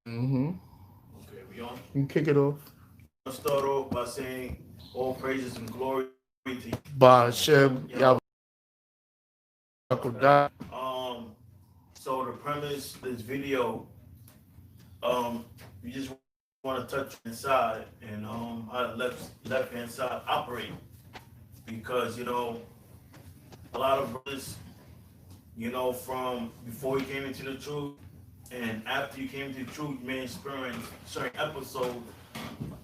Mm-hmm. Okay, we on? You can kick it off. I'll start off by saying all praises and glory to you. Ba'ashem Yahweh. Yakudah. Um, so the premise of this video, you just want to touch inside and how the left hand side operate because a lot of brothers, from before you came into the truth and after you came into the truth, you may experience certain episodes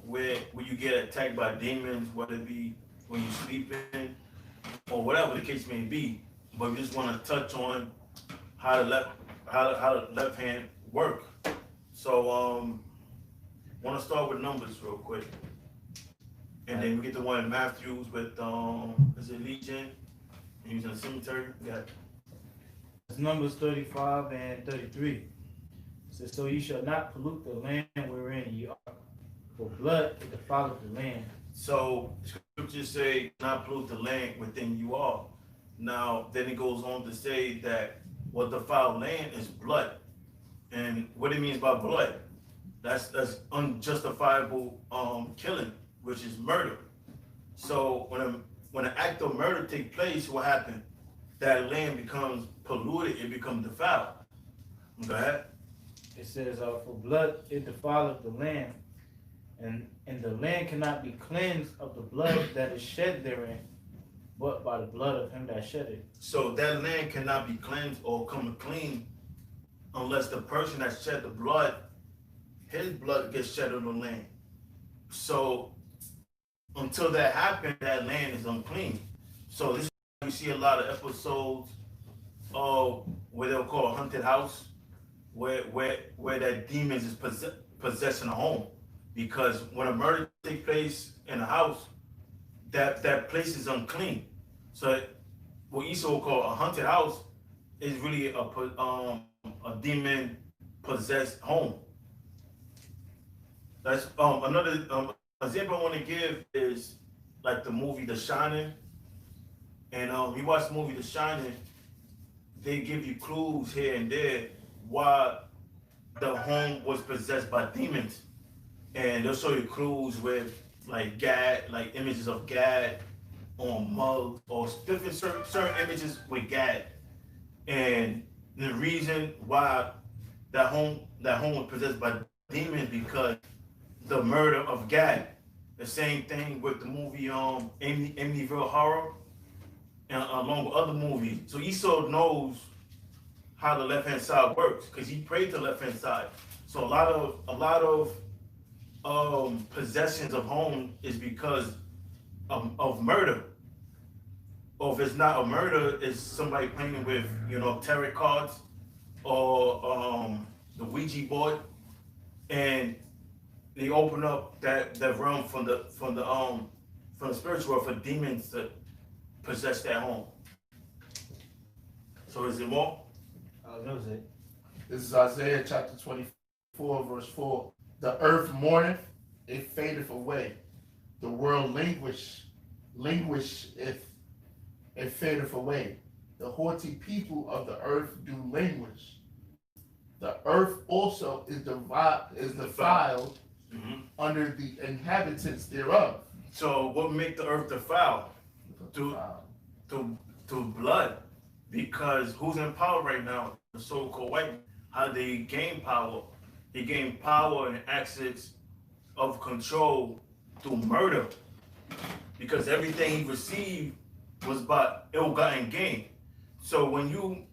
where you get attacked by demons, whether it be when you're sleeping or whatever the case may be. But we just want to touch on how the left hand work. So want to start with numbers real quick, and then we get the one in Matthews with is it Legion? He was in the cemetery. We got It's Numbers 35 and 33. It says, so ye shall not pollute the land wherein ye are, for blood it defileth the land. so scriptures say not pollute the land within you are. Now then it goes on to say that what defiled land is blood, and what it means by blood, that's unjustifiable killing, which is murder. So when an act of murder takes place, what happened? That land becomes polluted, it becomes defiled. Go ahead. It says, for blood it defileth the land, and the land cannot be cleansed of the blood that is shed therein, but by the blood of him that shed it. So that land cannot be cleansed or come clean unless the person that shed the blood, his blood gets shed on the land. So until that happens, that land is unclean. So this is why you see a lot of episodes of where they'll call a haunted house, where that demons is possessing a home. Because when a murder takes place in a house, that place is unclean. So what Esau will call a haunted house is really a demon possessed home. That's another example I want to give is like the movie The Shining. And you watch the movie The Shining, they give you clues here and there why the home was possessed by demons. And they'll show you clues with like Gad, like images of Gad on mugs or different certain images with Gad. And the reason why that home was possessed by demons because the murder of Gad. The same thing with the movie Amityville Horror and along with other movies. So Esau knows how the left hand side works because he prayed to the left hand side. So a lot of possessions of home is because of murder. Or if it's not a murder, it's somebody playing with tarot cards or the Ouija board, and they open up that realm from the spiritual world for demons to possess that home. So is it more? That was it. This is Isaiah chapter 24, verse 4. The earth mourneth, it fadeth away. The world languisheth, it fadeth away. The haughty people of the earth do languish. The earth also is defiled under the inhabitants thereof. So what make the earth defiled? To blood. Because who's in power right now? The so-called white man. How they gain power? They gain power and access of control through murder. Because everything he received was by ill-gotten gain. So when you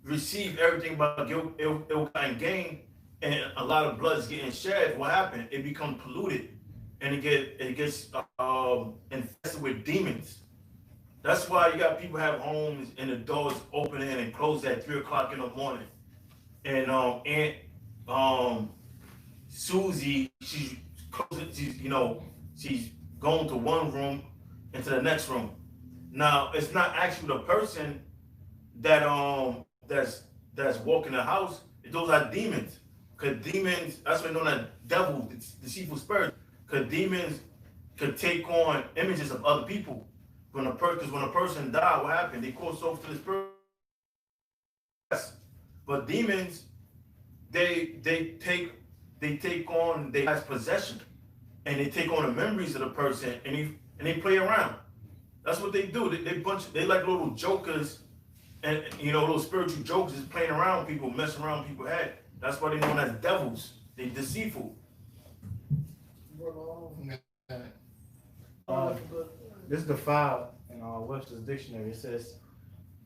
receive everything by ill-gotten gain, and a lot of blood is getting shed, what happened? It becomes polluted, and it gets infested with demons. That's why you got people have homes and the doors open and close at 3 o'clock in the morning. And Aunt Susie, she's closing, she's going to one room into the next room. Now it's not actually the person that that's walking the house. Those are demons. Cause demons, that's what known as devil, deceitful spirits. Cause demons could take on images of other people. When a person died, what happened? They call souls to the spirit. But demons, they take on they as possession, and they take on the memories of the person, and they play around. That's what they do. They like little jokers, and little spiritual jokers, just playing around with people, messing around with people's head. That's why they're known as devils. They deceitful. This is defiled in Webster's dictionary. It says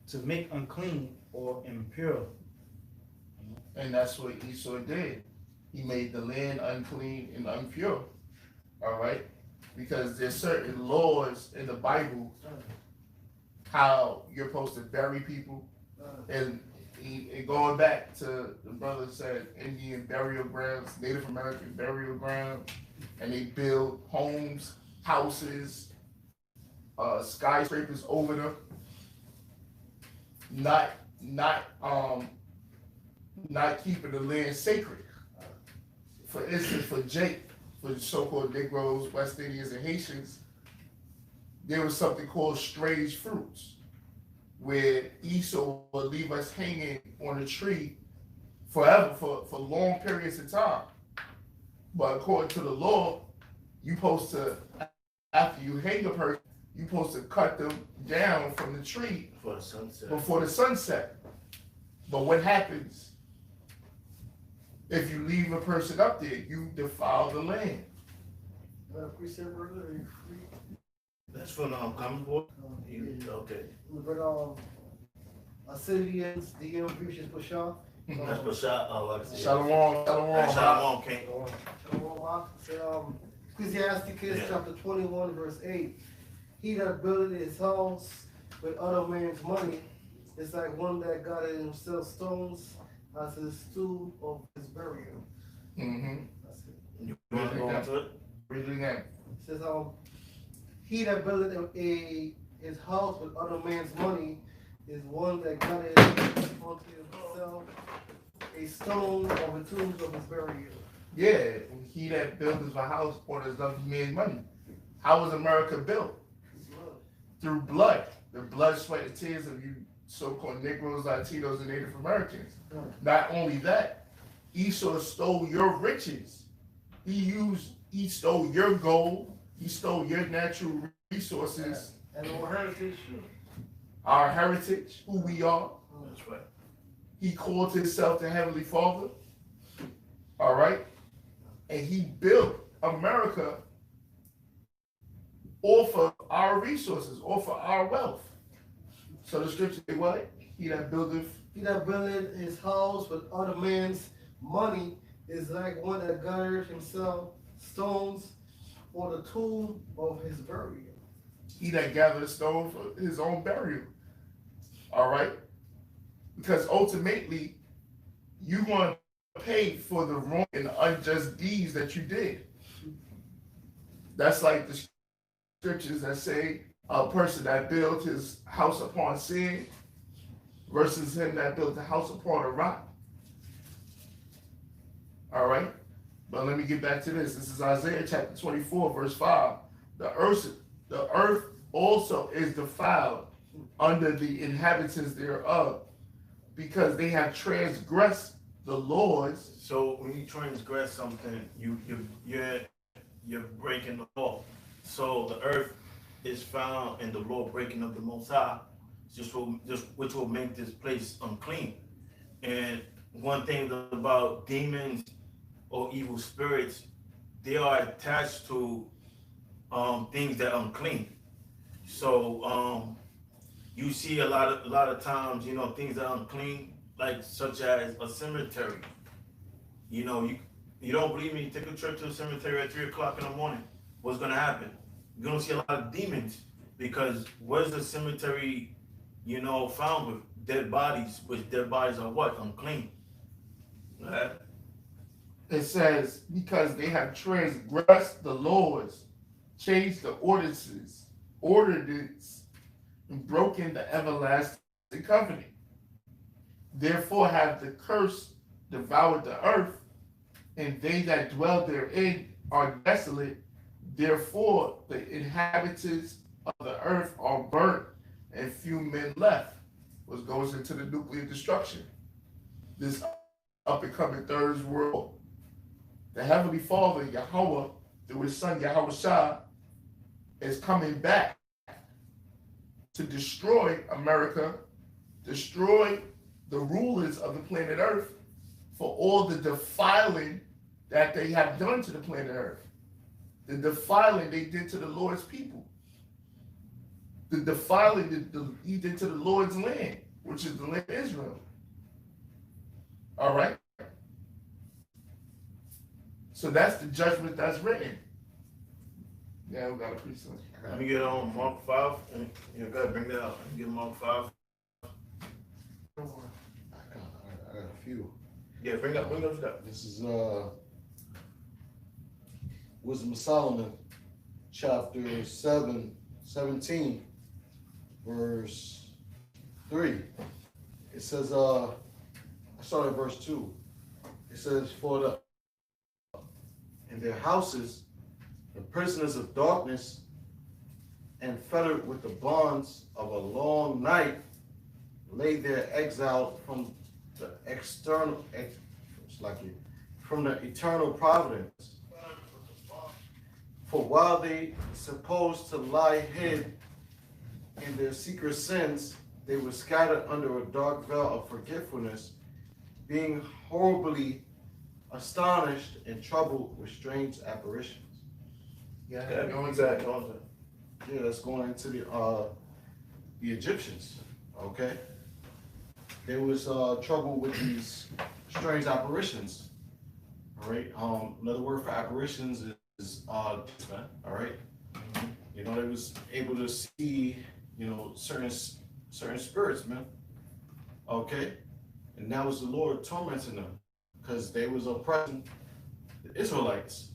to make unclean or impure. And that's what Esau did. He made the land unclean and impure. All right? Because there's certain laws in the Bible how you're supposed to bury people. And going back to the brother said Indian burial grounds, Native American burial grounds, and they build homes, houses, skyscrapers over them. Not keeping the land sacred. For instance, for the so-called Negroes, West Indians, and Haitians, there was something called strange fruits, where Esau would leave us hanging on a tree forever, for long periods of time. But according to the law, you supposed to, after you hang a person, you supposed to cut them down from the tree before the sunset. But what happens if you leave a person up there? You defile the land. That's for common boy. Okay. Assyrians, the British Pasha. That's Pasha. Oh, I see. Shalom. Shalom, King. Ecclesiasticus chapter 21, verse 8. He that buildeth his house with other man's money is like one that got himself stones as his stool of his burial. Mm-hmm. That's it. You want to go into it? Read it again. It says, he that buildeth his house with other man's money is one that got unto himself a stone of the tombs of his burial. Yeah, he that builds a house on his other man's money. How was America built? Through blood. The blood, sweat, and tears of you so-called Negroes, Latinos, and Native Americans. Not only that, Esau stole your riches. He stole your gold. He stole your natural resources. And our heritage. Our heritage, who we are. That's right. He called himself the Heavenly Father. All right? And he built America off of our resources, off of our wealth. So the scripture say what? He that buildeth his house with other man's money is like one that gathered himself stones for the tomb of his burial. He that gathered a stone for his own burial. All right? Because ultimately, you're going to pay for the wrong and unjust deeds that you did. That's like the scriptures that say a person that built his house upon sin versus him that built the house upon a rock. All right? But let me get back to this. This is Isaiah chapter 24, verse 5. The earth also is defiled under the inhabitants thereof, because they have transgressed the laws. So when you transgress something, you're breaking the law. So the earth is found in the law breaking of the Most High, which will make this place unclean. And one thing about demons or evil spirits, they are attached to things that are unclean. So you see a lot of times, things that are unclean, like such as a cemetery. You don't believe me? You take a trip to a cemetery at 3 o'clock in the morning. What's gonna happen? You're gonna see a lot of demons, because where's the cemetery, found with dead bodies, which dead bodies are what? Unclean. Right? It says, because they have transgressed the laws, changed the ordinances, and broken the everlasting covenant. Therefore have the curse devoured the earth, and they that dwell therein are desolate. Therefore the inhabitants of the earth are burnt, and few men left, which goes into the nuclear destruction. This up and coming third world. The Heavenly Father, Yahweh, through his son Yahweh Shah, is coming back to destroy America, destroy the rulers of the planet Earth for all the defiling that they have done to the planet Earth. The defiling they did to the Lord's people. The defiling he did to the Lord's land, which is the land of Israel. All right? So that's the judgment that's written. Yeah, we got a precept. Let me get on Mark 5. And you gotta bring that out. Let me get Mark 5. I got a few. Yeah, bring up that. This is Wisdom of Solomon, chapter 17, verse 3. It says, I started at verse 2. It says, for the in their houses, the prisoners of darkness, and fettered with the bonds of a long night, lay there exiled from the from the eternal providence. For while they supposed to lie hid in their secret sins, they were scattered under a dark veil of forgetfulness, being horribly astonished and troubled with strange apparitions. Yeah, Go into that. Yeah, that's going into the Egyptians. Okay, there was trouble with these strange apparitions. All right. Another word for apparitions is all right. You know, they was able to see, you know, certain spirits, man. Okay, and that was the Lord tormenting them because they was oppressing the Israelites,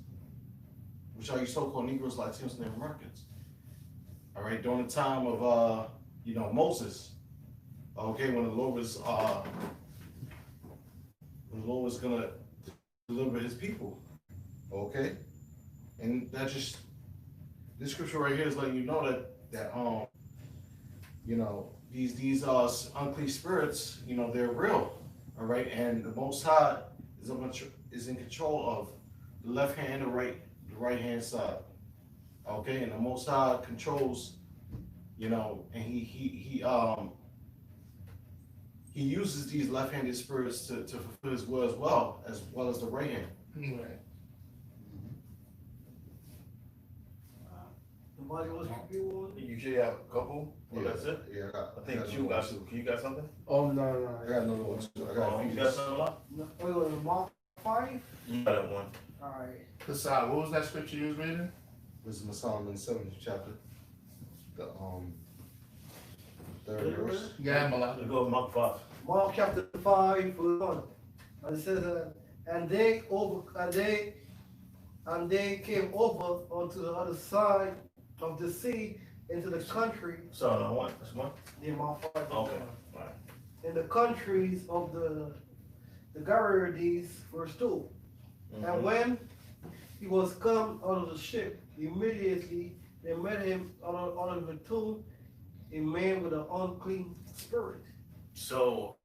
which are you so-called Negroes, Latinos, and Native Americans. All right, during the time of you know, Moses. Okay, when the Lord was gonna deliver his people. Okay, and that just this scripture right here is letting you know that you know, these unclean spirits, you know, they're real. All right, and the Most High is in control of the left hand and the right hand side. Okay, and the Most High controls, you know, and he uses these left-handed spirits to fulfill his will as well as the right hand. Right. Nobody wants to be one? You should have a couple. Well, that's it. Yeah, I think you got some. You got something? Oh, no. I got another one too. I got a You few. got something? No, wait, wait, Mark 5? You got that one. Alright. Kasai, what was that scripture you was reading? Wisdom of Solomon, 7th chapter. The third verse. Yeah, Let's go with Mark 5. Mark chapter 5, verse 1. And it says, and they came over onto the other side of the sea into the country. So, no, one. That's one. Yeah, Mark 5. Okay. All right. In the countries of the Gariades, verse 2. And when he was come out of the ship, immediately they met him out of the tomb, a man with an unclean spirit. So,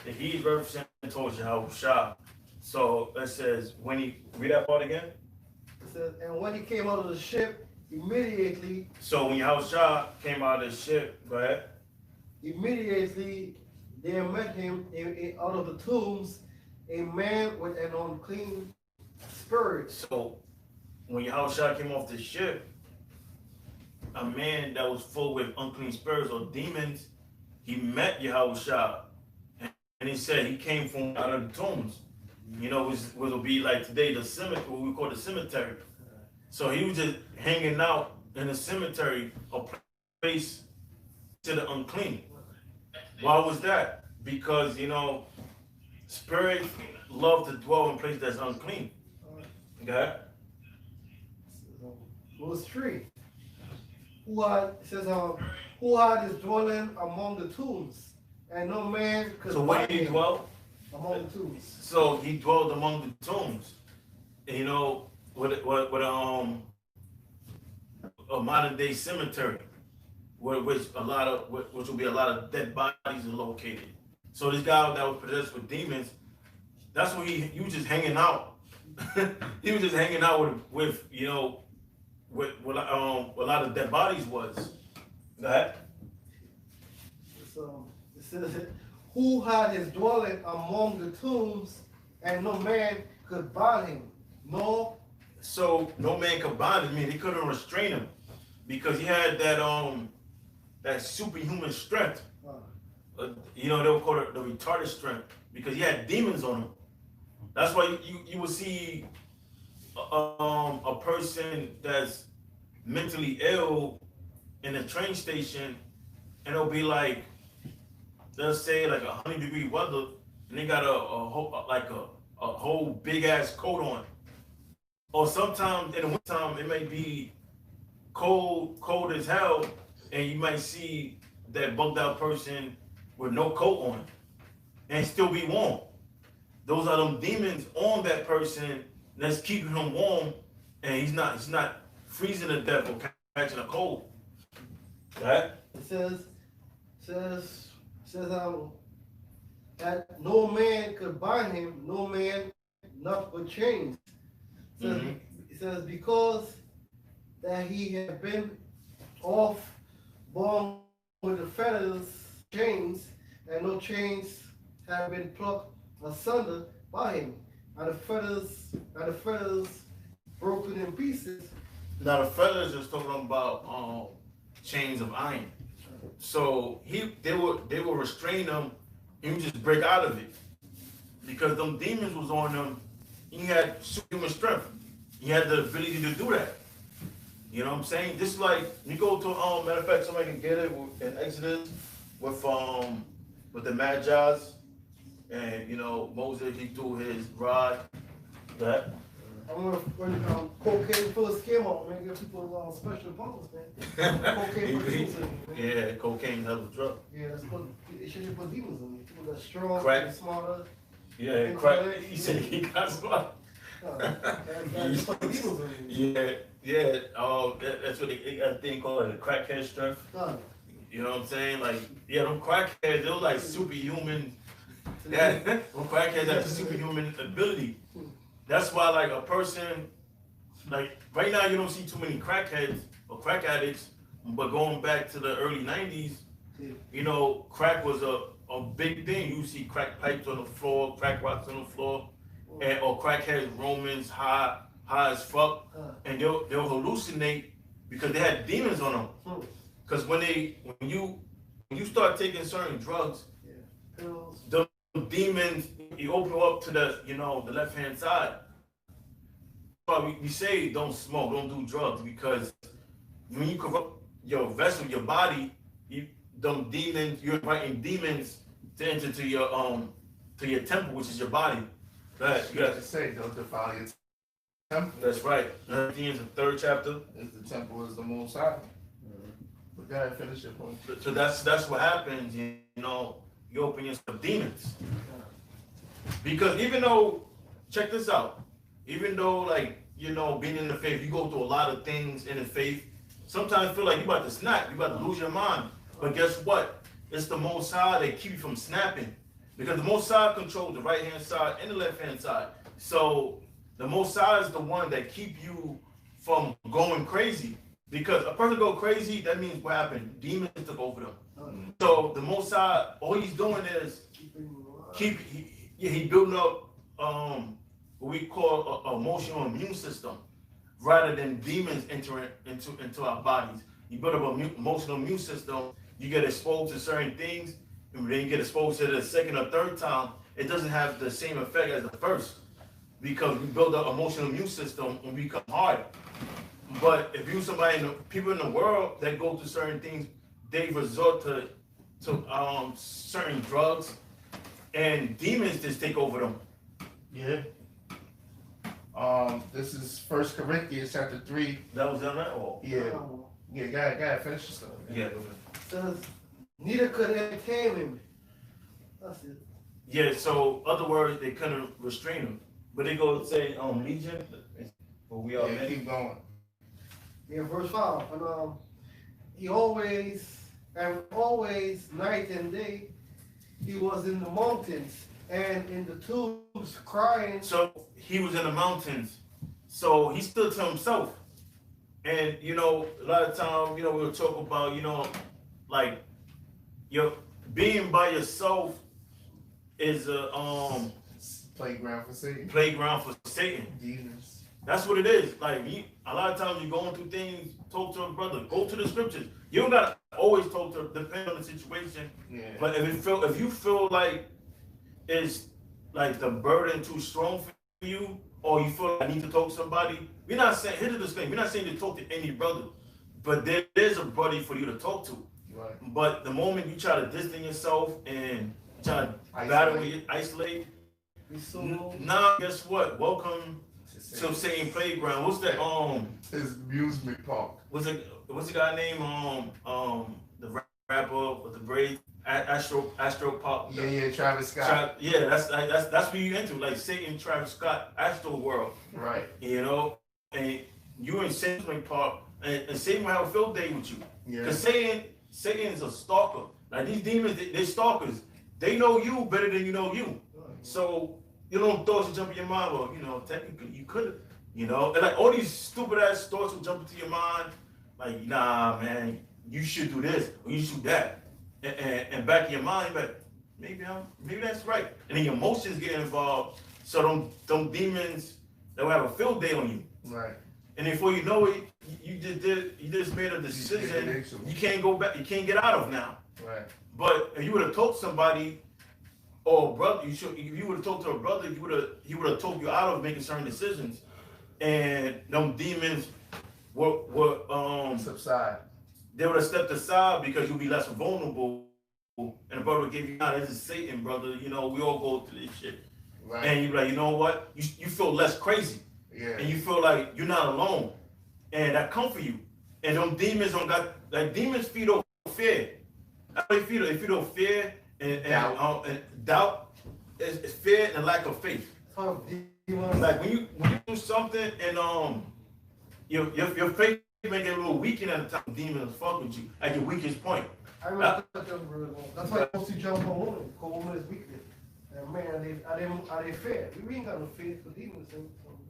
he's representing towards Yahweh Shah. So it says when he read that part again. It says, and when he came out of the ship, immediately. So when Yahweh Shah came out of the ship, go ahead. Immediately there met him out of the tombs a man with an unclean spirit. So when Yahweh Shah came off the ship, a man that was full with unclean spirits or demons, he met Yahweh Shah, and he said he came from out of the tombs. You know, which will be like today the cemetery, what we call the cemetery. So he was just hanging out in the cemetery, a place to the unclean. Why was that? Because, you know, spirits love to dwell in places that's unclean. Okay? Verse 3. Who had his dwelling among the tombs, and no man could So where find did he him dwell? among the tombs. So he dwelled among the tombs. And, you know, with a modern day cemetery, which will be a lot of dead bodies are located. So this guy that was possessed with demons, that's when he was just hanging out. He was just hanging out with you know, with a lot of dead bodies was. That So it says, who had his dwelling among the tombs, and no man could bind him, nor so no man could bind him. I mean, they couldn't restrain him because he had that superhuman strength. You know, they would call it the retarded strength because he had demons on him. That's why you will see a person that's mentally ill in a train station, and it'll be like, let's say like 100-degree weather, and they got a whole big ass coat on. Or sometimes in the wintertime it may be cold as hell, and you might see that bugged out person with no coat on and still be warm. Those are them demons on that person that's keeping him warm, and he's not freezing to death or catching a cold. Right? it says that no man could bind him, no man not with chains. It says because that he had been born with the fetters, chains, and no chains have been plucked asunder by him, and the fetters broken in pieces. Now the feathers is talking about chains of iron. So they will restrain him, and he just break out of it. Because them demons was on him, he had superhuman strength. He had the ability to do that. You know what I'm saying? Just like you go to matter of fact, somebody can get it in Exodus with the Magi's, and you know Moses, he threw his rod. That. I remember when cocaine first came out, man, give people special bonus, man. Cocaine produced it, man. Yeah, cocaine hell of a drug. Yeah, that's what it should put demons in. People that strong, Crack. and smarter. Yeah, crack. He said he got smart. That's what demons in. Yeah. That's what they got a thing called a crackhead strength. You know what I'm saying? Like, yeah, them crackheads, they were like superhuman. Yeah, them crackheads have superhuman ability. That's why, like, a person, like, right now you don't see too many crackheads or crack addicts, but going back to the early 90s, you know, crack was a big thing. You see crack pipes on the floor, crack rocks on the floor, or crackheads, Romans, high as fuck, and they'll hallucinate because they had demons on them. Because when you start taking certain drugs, the demons, you open up to the left hand side. But we say don't smoke, don't do drugs, because when you corrupt your vessel, your body, you're inviting demons to enter to your temple, which is your body. Right? You have to say, don't defile your temple. That's right. Corinthians, the 3rd chapter. If the temple is the Most High. But go ahead, finish your point. So that's what happens. You know, you open yourself demons. Because even though, check this out, even though, like, you know, being in the faith, you go through a lot of things in the faith. Sometimes you feel like you're about to snap, you're about to lose your mind. But guess what? It's the Most High that keep you from snapping. Because the Most High controls the right hand side and the left hand side. So the Most High is the one that keep you from going crazy. Because a person go crazy, that means what happened? Demons took over them. So the Most High, all he's doing is he building up what we call an emotional immune system, rather than demons entering into our bodies. You build up an emotional immune system, you get exposed to certain things, and then you get exposed to the second or third time, it doesn't have the same effect as the first, because we build up emotional immune system and we become hard. But if you people in the world that go through certain things, they resort to certain drugs, and demons just take over them. Yeah. This is 1 Corinthians chapter 3. That was on that wall. Yeah. Yeah, go ahead, finish your stuff. Yeah. Says, neither could entertain him. That's it. Yeah, so other words, they couldn't restrain him. But they go say legion, but we are Yeah, keep going. Yeah, verse 5. And he always, night and day, he was in the mountains and in the tombs crying. So he was in the mountains. So he stood to himself. And you know, a lot of times, you know, we'll talk about, you know, like your being by yourself is a Playground for Satan. playground for Satan. Demons. That's what it is. Like a lot of times you're going through things, talk to a brother, go to the scriptures. You don't gotta always talk to, depend on the situation. Yeah. But if you feel like it's like the burden too strong for you, or you feel like I need to talk to somebody, we're not saying, here's the disclaimer, we're not saying to talk to any brother, but there's a buddy for you to talk to. Right. But the moment you try to distance yourself and try to battle it, isolate, now guess what? Welcome to Satan Playground. What's that? His amusement park. What's the guy name? The rapper with the braids, Astro Pop. Yeah, Travis Scott. Yeah, that's what you into, like Satan, Travis Scott, Astro World. Right. You know, and you in Satan Park, and Satan will have a field day with you. Yeah. Cause Satan is a stalker. Like these demons, they're stalkers. They know you better than you know you. So you know thoughts will jump in your mind. Well, you know, technically you could, you know, and like all these stupid ass thoughts will jump into your mind. Like, nah, man, you should do this or you should do that, and back in your mind, but maybe that's right. And then your emotions get involved. So them demons, they'll have a field day on you. Right. And before you know it, you just made a decision you can't go back, you can't get out of now. Right. But if you would have told somebody or a brother, if you would have talked to a brother, he would have told you out of making certain decisions, and them demons were subside. They would have stepped aside because you'll be less vulnerable. And the brother would give you, nah, this is Satan, brother. You know, we all go through this shit. Right. And you're like, you know what? You feel less crazy. Yeah. And you feel like you're not alone. And that comfort you. And them demons don't got, like demons feed off fear. They feed off fear and doubt. It's fear and lack of faith. Like when you do something and your faith may get a little weakened at the time demons fuck with you at your weakest point. I remember that's why I supposed to jump on woman, because woman is weakness. And man, are they fair? We ain't got no faith for demons.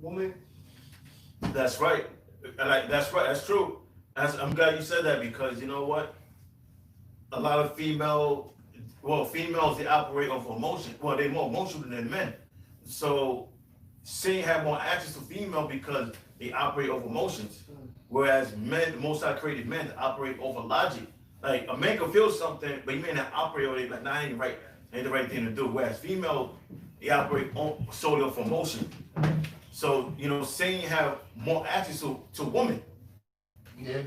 Woman. That's right. That's right. That's true. I'm glad you said that, because you know what? A lot of females, they operate off emotion. Well, they're more emotional than men. So, Satan have more access to female because they operate off emotions. Whereas men, the most I created men, operate over logic. Like a man can feel something, but he may not operate on it. Like, nah, ain't the right thing to do. Whereas female, they operate solely off emotion. So you know, Satan have more access to women. Yeah.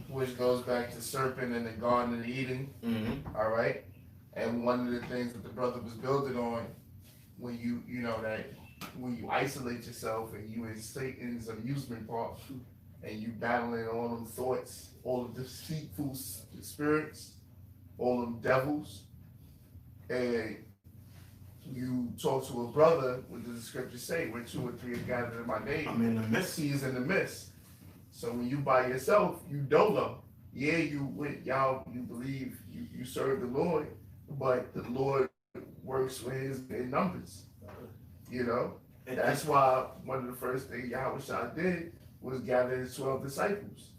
Which goes back to serpent in the Garden of Eden. Mm-hmm. All right. And one of the things that the brother was building on, when you know that when you isolate yourself and you in Satan's amusement park and you battling all them thoughts, all the deceitful spirits, all them devils, and you talk to a brother, what does the scripture say? Where 2 or 3 are gathered in my name, I'm in the midst. he is in the midst. So when you by yourself, you dolo. Yeah, you believe you serve the Lord, but the Lord works with in numbers. You know? And that's why one of the first things Yahushua did was gather his 12 disciples.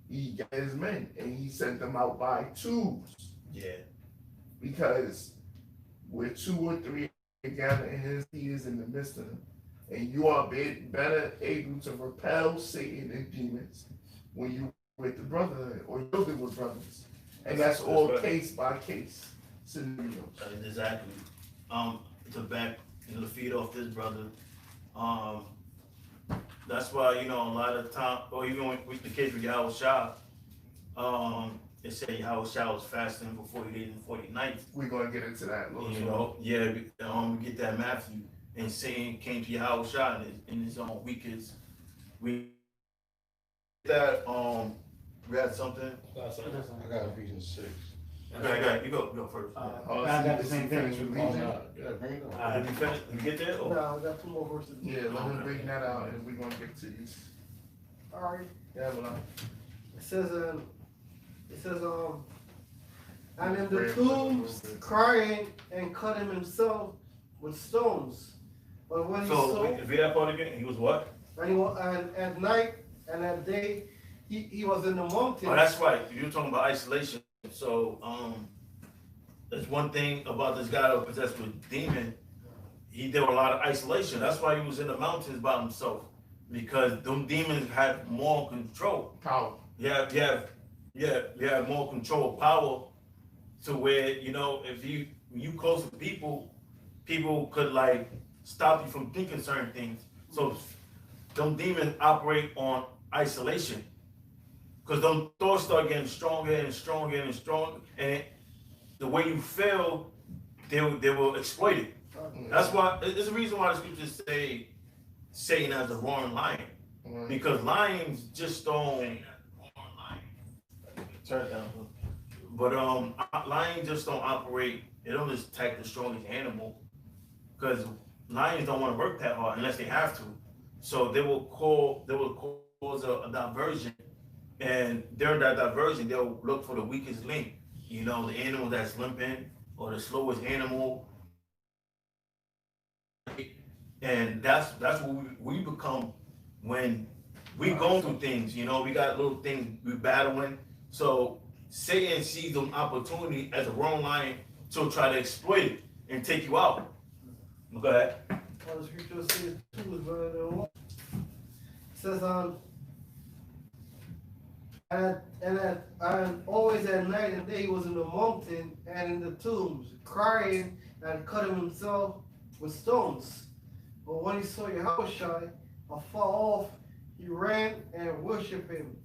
He gathered his men and he sent them out by twos. Yeah. Because where 2 or 3 are gathered, he is in the midst of them. And you are better able to repel Satan and demons when you with the brotherhood or building with brothers. And that's all right. Case by case scenarios. Exactly. To feed off this brother. That's why, you know, a lot of time, or even with the case with Yahushua, they say Yahushua was fasting for 40 days and 40 nights. We're going to get into that a little bit. You know, yeah, we get that Matthew. And Satan came to Yahushua in his own weakest. We had something. I got Ephesians 6. Okay, you go first. I got the same thing. Did Did you finish? You get there? No, I got 2 more verses. Yeah, let me bring that out and we're going to get to these. All right. Yeah, well, It says, and in the Prayer for tombs a little bit. crying and cutting himself with stones. But when he So, saw, if you that part again, he was what? and at night and at day, he was in the mountains. Oh, that's right. You're talking about isolation. So, there's one thing about this guy who was possessed with demon. He did a lot of isolation. That's why he was in the mountains by himself, because them demons have more control. Power. You have more control, power, to where if you close to people could like stop you from thinking certain things. So, them demons operate on isolation, because them thoughts start getting stronger and stronger and stronger, and the way you feel, they will exploit it. That's why it's the reason why the scriptures say Satan as a roaring lion, because lions just don't turn it down. But lions just don't operate. They don't just attack the strongest animal, because lions don't want to work that hard unless they have to. So they will cause a diversion, and during that diversion, they'll look for the weakest link. The animal that's limping or the slowest animal. And that's what we become when we go through things. We got little things we battling. So Satan sees an opportunity as a roaring lion to try to exploit it and take you out. Go ahead. Well, the scripture says 2 is better than 1. It says and always at night and day he was in the mountain and in the tombs, crying and cutting himself with stones. But when he saw Yahushua afar off, he ran and worshipped him.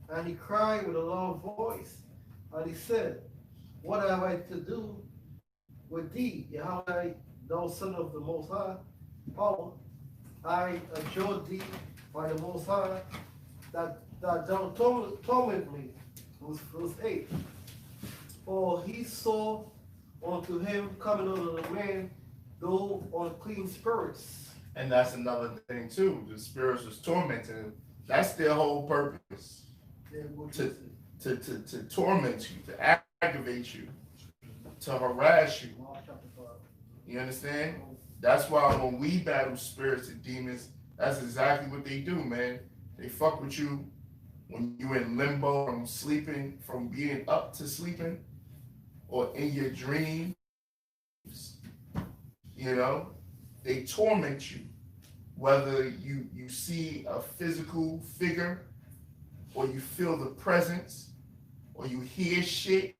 And he cried with a loud voice. And he said, what have I to do with thee, Yahweh, thou son of the Most High? Power, I adjure thee by the Most High, that thou torment me. Verse 8. For he saw unto him coming out of the man, though unclean spirits. And that's another thing too. The spirits was tormenting him. That's their whole purpose. To torment you, to aggravate you, to harass you. You understand? That's why when we battle spirits and demons, that's exactly what they do, man. They fuck with you when you're in limbo from sleeping, from being up to sleeping, or in your dreams. They torment you. Whether you see a physical figure, or you feel the presence, or you hear shit,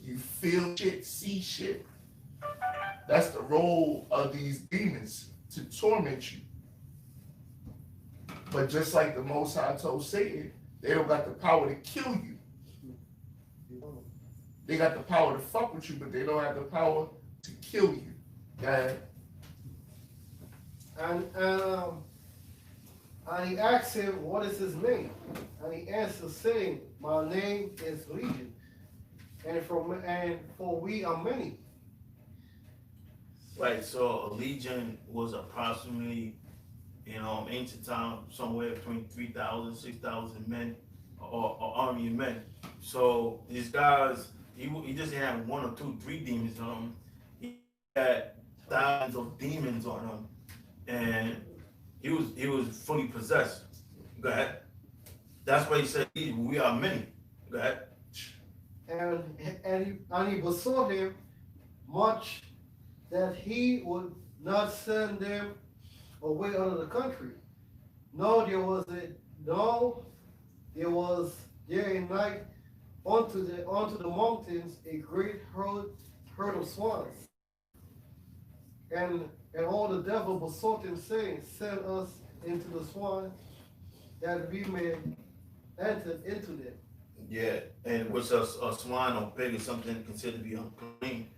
you feel shit, see shit. That's the role of these demons, to torment you. But just like the Most High told Satan, they don't got the power to kill you. They got the power to fuck with you, but they don't have the power to kill you. Go ahead. And he asked him, what is his name? And he answered, saying, my name is Legion, and for we are many. Right, so a legion was approximately, ancient time, somewhere between 3,000, 6,000 men, or army of men. So these guys, he just didn't have 1 or 2, 3 demons on him. He had thousands of demons on him, and he was fully possessed. Go ahead. That's why he said, we are many. Go ahead. And he besought him much that he would not send them away out of the country. There was there a night unto the mountains a great herd of swines. And all the devil besought him, saying, send us into the swine, that we may enter into them. Yeah, and what's a swine or pig is something considered to be unclean.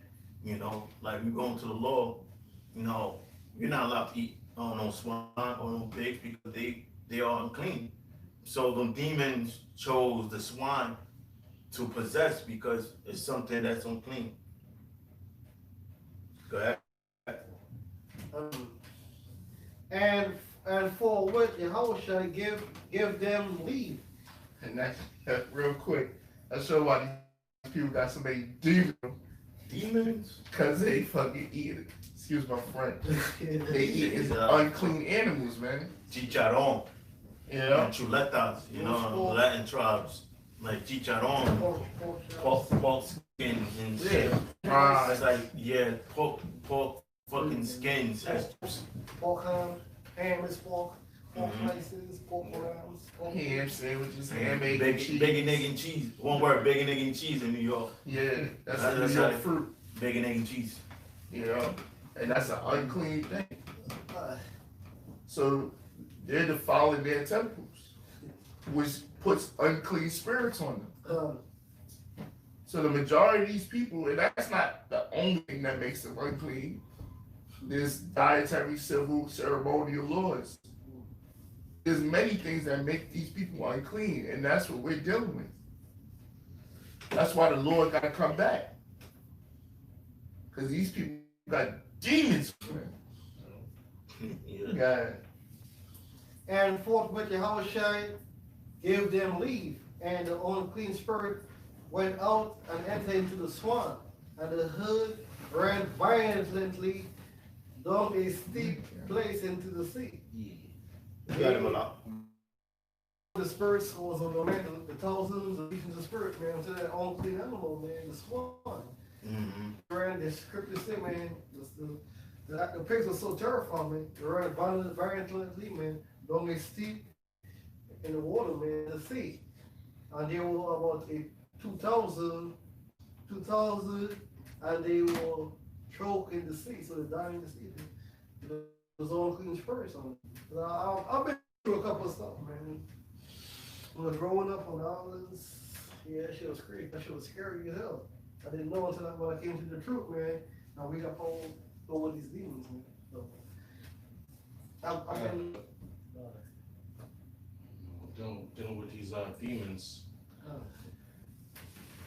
Like we go into the law, you're not allowed to eat no swine or no pigs because they are unclean. So the demons chose the swine to possess because it's something that's unclean. Go ahead. And for what Yahweh shall give them leave. And that's real quick. That's so why people got so many demons Demons? because they fucking eat it. Excuse my French. They eat Yeah. unclean animals, man. Chicharron. Yeah. And chuletas, you know, Latin tribes. Like chicharron, pork skins and shit. Right. It's like, yeah, pork fucking skins. Pork ham is pork slices, pork rounds, Ham sandwiches, ham, egg, and cheese. Bacon, egg, and cheese. One word, bacon, egg, and cheese in New York. Yeah, that's That's a New York right. fruit. Bacon, egg, and cheese. You know, and that's an unclean thing. So they're defiling their temples, which puts unclean spirits on them. So the majority of these people, and that's not the only thing that makes them unclean. There's dietary, civil, ceremonial laws. There's many things that make these people unclean, and that's what we're dealing with. That's why the Lord got to come back. Because these people got demons for them. Yeah. And forthwith Yahushua gave them leave, and the unclean spirit went out and entered into the swan, and the herd ran violently down a steep place into the sea. Got him a lot. The spirits was on the thousands of legions of spirits, man, to that unclean animal, man, the swan. Ran the scripture say, man, the pigs were so terrifying, man. They ran violently, man, down a steep in the water, man, the sea. And they were about 2,000, and they were choked in the sea, so they died in the sea. It was unclean spirits on them. I've been through a couple of stuff, man. When I was growing up on the islands, yeah, that shit was crazy. That shit was scary as hell. I didn't know until when I came to the truth, man. Now we got all over these demons, man. So, I've been dealing with these demons.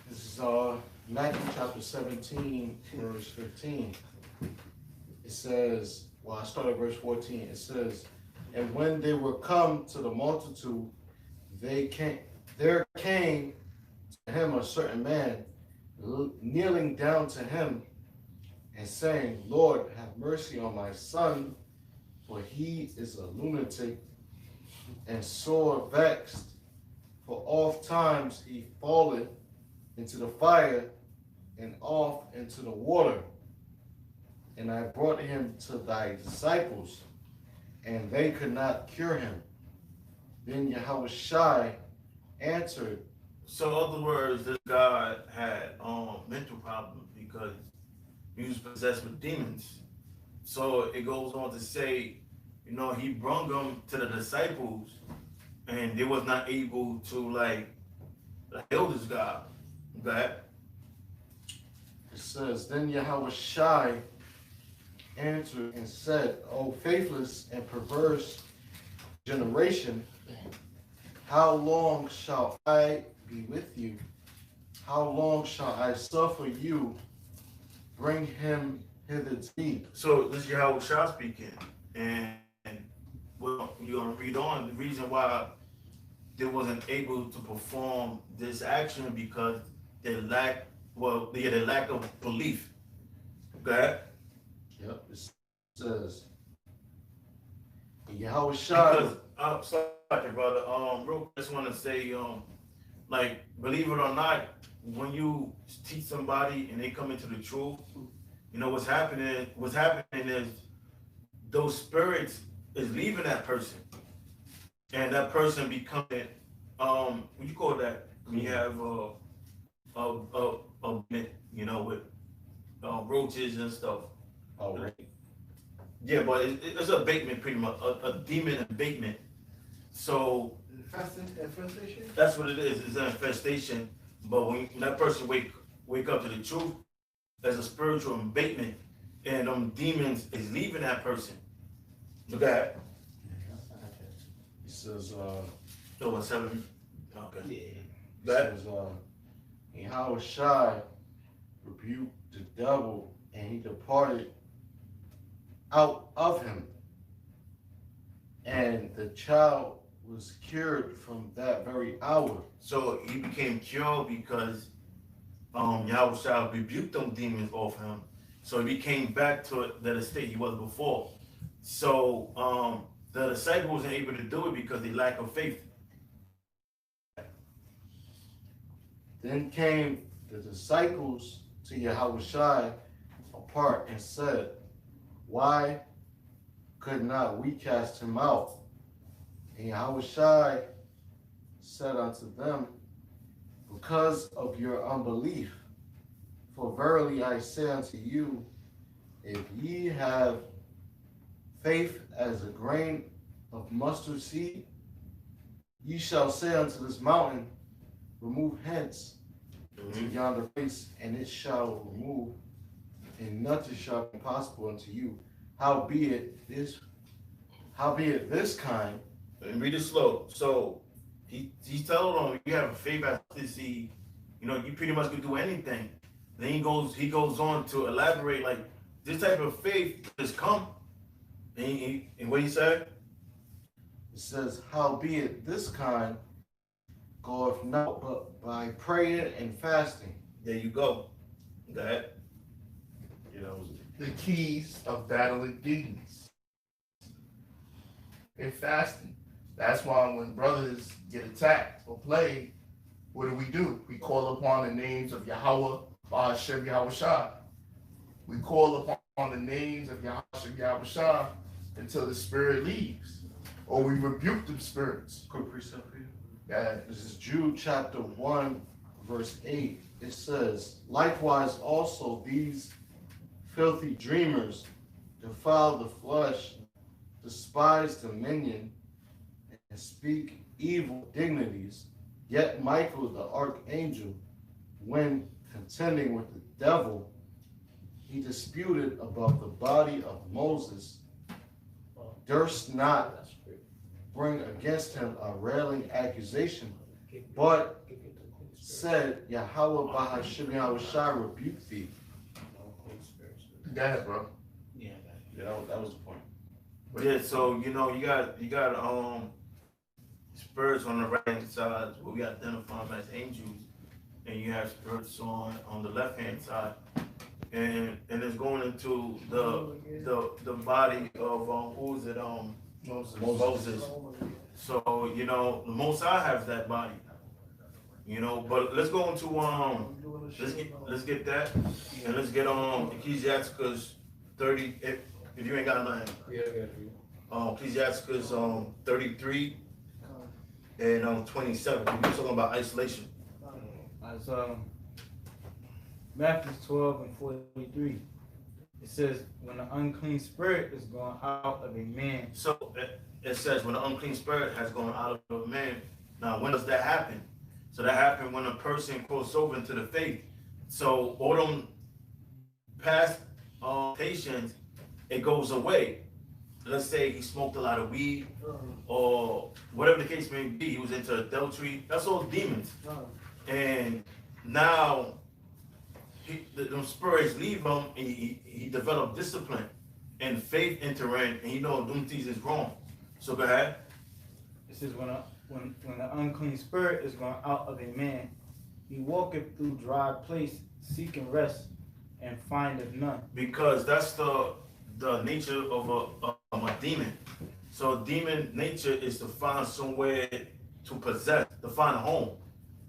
This is Matthew chapter 17, verse 15. It says, well, I start at verse 14. It says, and when they were come to the multitude, there came to him a certain man, kneeling down to him and saying, Lord, have mercy on my son, for he is a lunatic and sore vexed, for oft times he falleth into the fire and off into the water. And I brought him to thy disciples, and they could not cure him. Then Yahushua answered. So, in other words, this guy had mental problems because he was possessed with demons. So it goes on to say, you know, he brought them to the disciples, and they was not able to like heal this guy. Okay. It says, then Yahushua answered and said, O faithless and perverse generation, how long shall I be with you? How long shall I suffer you? Bring him hither to me. So this is Yahushua speaking, and well, you're gonna read on. The reason why they wasn't able to perform this action because they lack of belief. Okay. Yep. It says, Yahushua. Because sorry, brother. Real, I just want to say, like, believe it or not, when you teach somebody and they come into the truth, you know what's happening. What's happening is those spirits is leaving that person, and that person becoming, what you call that? When you have you know, with roaches and stuff. Oh, right. Yeah, but it's a abatement, pretty much a demon abatement. So infestation? that's what it is. It's an infestation. But when that person wake up to the truth, there's a spiritual abatement, and demons is leaving that person. Look at it. He says, So 7. Okay. he That. says, Yahushua rebuked the devil, and he departed out of him. And the child was cured from that very hour. So he became cured because Yahushua rebuked them demons off him. So he came back to the state he was before. So the disciples wasn't able to do it because they lack of faith. Then came the disciples to Yahushua apart and said, why could not we cast him out? And Yahushua said unto them, because of your unbelief. For verily I say unto you, if ye have faith as a grain of mustard seed, ye shall say unto this mountain, remove hence to yonder place, and it shall remove, and nothing shall be impossible unto you. Howbeit this kind. And read it slow. So he's telling them, you have a faith as to see, you pretty much could do anything. Then he goes on to elaborate like this type of faith just come. And what he said? It says, howbeit this kind goeth not but by praying and fasting. There you go. Go ahead. The keys of battling demons and fasting. That's why when brothers get attacked or plagued, what do? We call upon the names of Yahweh, Ba'ashem Yahushua. We call upon the names of Yahweh Yahushua until the spirit leaves, or we rebuke the spirits. Quick precept here. Yeah. This is Jude chapter 1, verse 8. It says, likewise also these filthy dreamers defile the flesh, despise dominion, and speak evil dignities. Yet Michael the archangel, when contending with the devil, he disputed about the body of Moses, durst not bring against him a railing accusation, but said, Yahweh Bahashim Yahushua rebuke thee. Go ahead, bro. Yeah. That was the point. Yeah, so you got spirits on the right hand side, what we identify them as angels, and you have spirits on the left hand side, and it's going into the body of who is it? Moses. So the Most High has that body. But let's go into let's get that, and let's get Ecclesiastes 30. If you ain't got nothing. Yeah, I got you. Ecclesiastes 33 and 27. We're talking about isolation. As Matthew 12 and 43, it says, when the unclean spirit is gone out of a man. So it says when the unclean spirit has gone out of a man. Now, when does that happen? So that happened when a person crosses over into the faith. So all them past patients, it goes away. Let's say he smoked a lot of weed, or whatever the case may be, he was into adultery. That's all demons. And now the spirits leave him, and he developed discipline, and faith enter in, and doing things is wrong. So go ahead. It says when the unclean spirit is gone out of a man, he walketh through dry place, seeking rest, and findeth none. Because that's the nature of a demon. So demon nature is to find somewhere to possess, to find a home.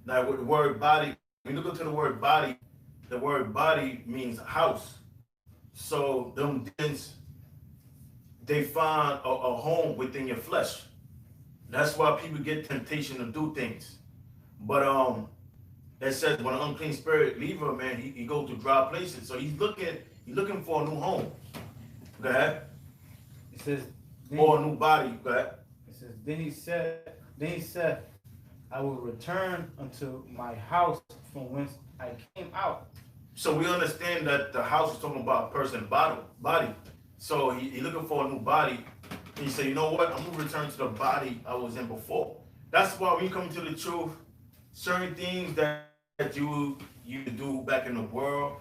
Now with the word body, when you look into the word body means house. So them demons, they find a home within your flesh. That's why people get temptation to do things. But it says when an unclean spirit leave him, man, he goes to dry places. So he's looking for a new home. Go ahead. It says, or a new body. Go ahead. It says, then he said, I will return unto my house from whence I came out. So we understand that the house is talking about a person's body. So he looking for a new body. And he said, you know what? I'm gonna return to the body I was in before. That's why when you come to the truth, certain things that you do back in the world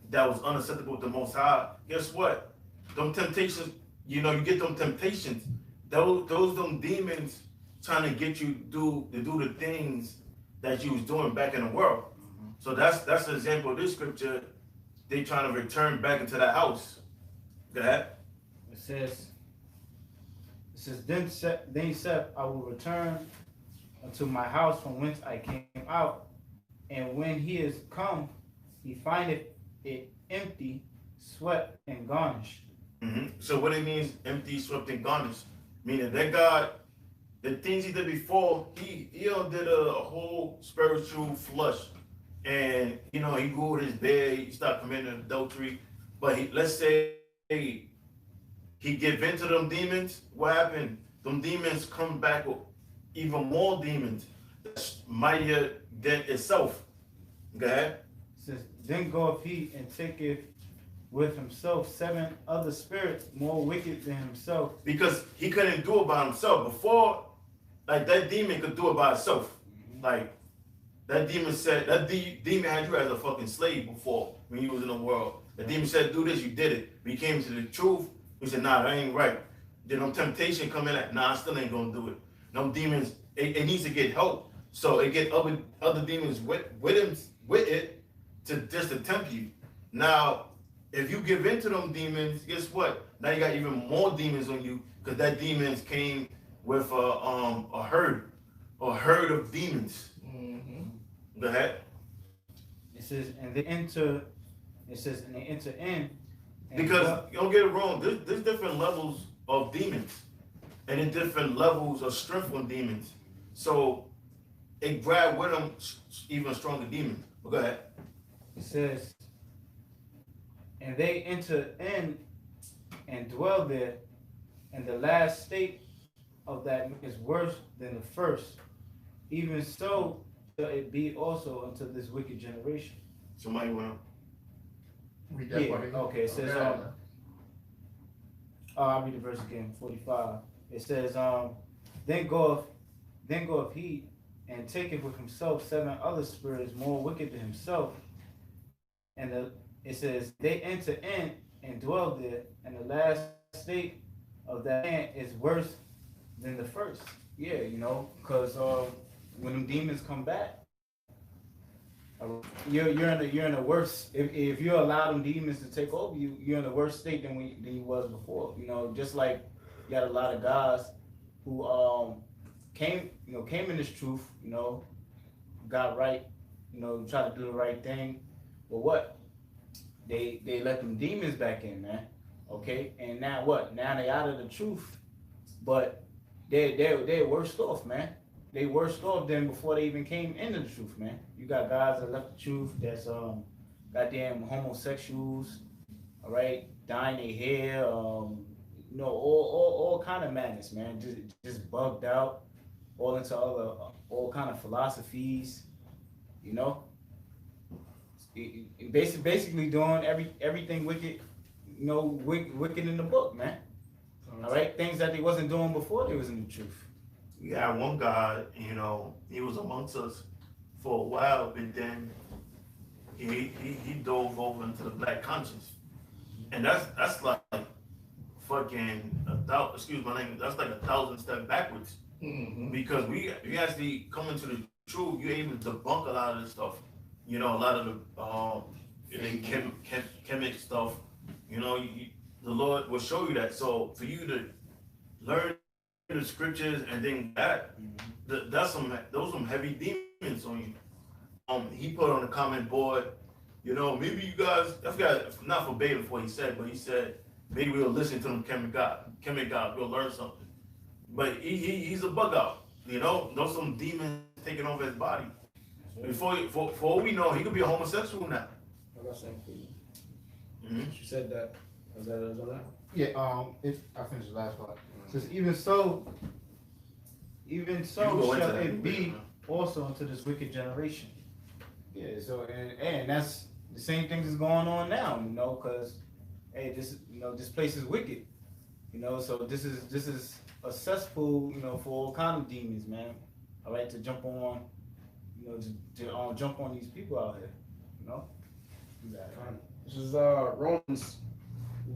that was unacceptable to the Most High, guess what? Them temptations, you get them temptations. Those them demons trying to get you to do the things that you was doing back in the world. So that's an example of this scripture. They trying to return back into that house. Go ahead. It says, then he said, I will return unto my house from whence I came out. And when he is come, he findeth it empty, swept, and garnished. So what it means, empty, swept, and garnished, meaning that God, the things he did before, he did a whole spiritual flush. And, he ruled his bed, he started committing adultery. But let's say he give in to them demons, what happened? Them demons come back with even more demons that's mightier than itself. Go ahead. It says, then goeth he and taketh with himself 7 other spirits more wicked than himself. Because he couldn't do it by himself. Before, like, that demon could do it by itself. Like, that demon said, demon had you as a fucking slave before when you was in the world. The demon said, do this, you did it. When you came to the truth, he said, nah, that ain't right. Then temptation come in like, nah, I still ain't gonna do it. Them demons, it needs to get help. So it get other demons with it to just to tempt you. Now, if you give in to them demons, guess what? Now you got even more demons on you because that demons came with a herd of demons. Go ahead. It says, and they enter in. Because you don't get it wrong, there's different levels of demons and then different levels of strength on demons. So it grabbed with them even stronger demons. But go ahead. It says, and they enter in and dwell there, and the last state of that is worse than the first. Even so shall it be also unto this wicked generation. Somebody want to read that part again? Okay, it says, I'll read the verse again, 45. It says, then goeth he and taketh with himself 7 other spirits more wicked than himself. And it says, they enter in and dwell there, and the last state of that man is worse than the first. Yeah, because when them demons come back, you're in a worse. If you allow them demons to take over you, you're in a worse state than you was before. Just like you got a lot of guys who came in this truth, got right, try to do the right thing. But what? They let them demons back in, man. Okay, and now what? Now they out of the truth, but they're worse off, man. They worse off than before they even came into the truth, man. You got guys that left the truth that's goddamn homosexuals, all right, dyeing their hair, all kind of madness, man. Just bugged out, all into all kind of philosophies, basically doing everything wicked, wicked in the book, man. All right, things that they wasn't doing before they was in the truth. We had one guy, he was amongst us for a while, but then he dove over into the black conscience, and that's like fucking excuse my language, that's like 1,000 steps backwards. Because we actually come into the truth, you're able to debunk a lot of this stuff. A lot of the chemic stuff. The Lord will show you that. So for you to learn the scriptures and then those some heavy demons on you. He put on the comment board, maybe you guys, I forgot, not verbatim what he said, but he said maybe we'll listen to them chemic God, we'll learn something. But he's a bug out, those some demons taking over his body. For all we know, he could be a homosexual now. I got something for you. She said that. Was that? Yeah, I finished the last part. It says, even so shall it be also unto this wicked generation. Yeah, so and that's the same thing that's going on now, because hey, this place is wicked. So this is a cesspool, for all kind of demons, man. All right, to jump on, to jump on these people out here, This is Romans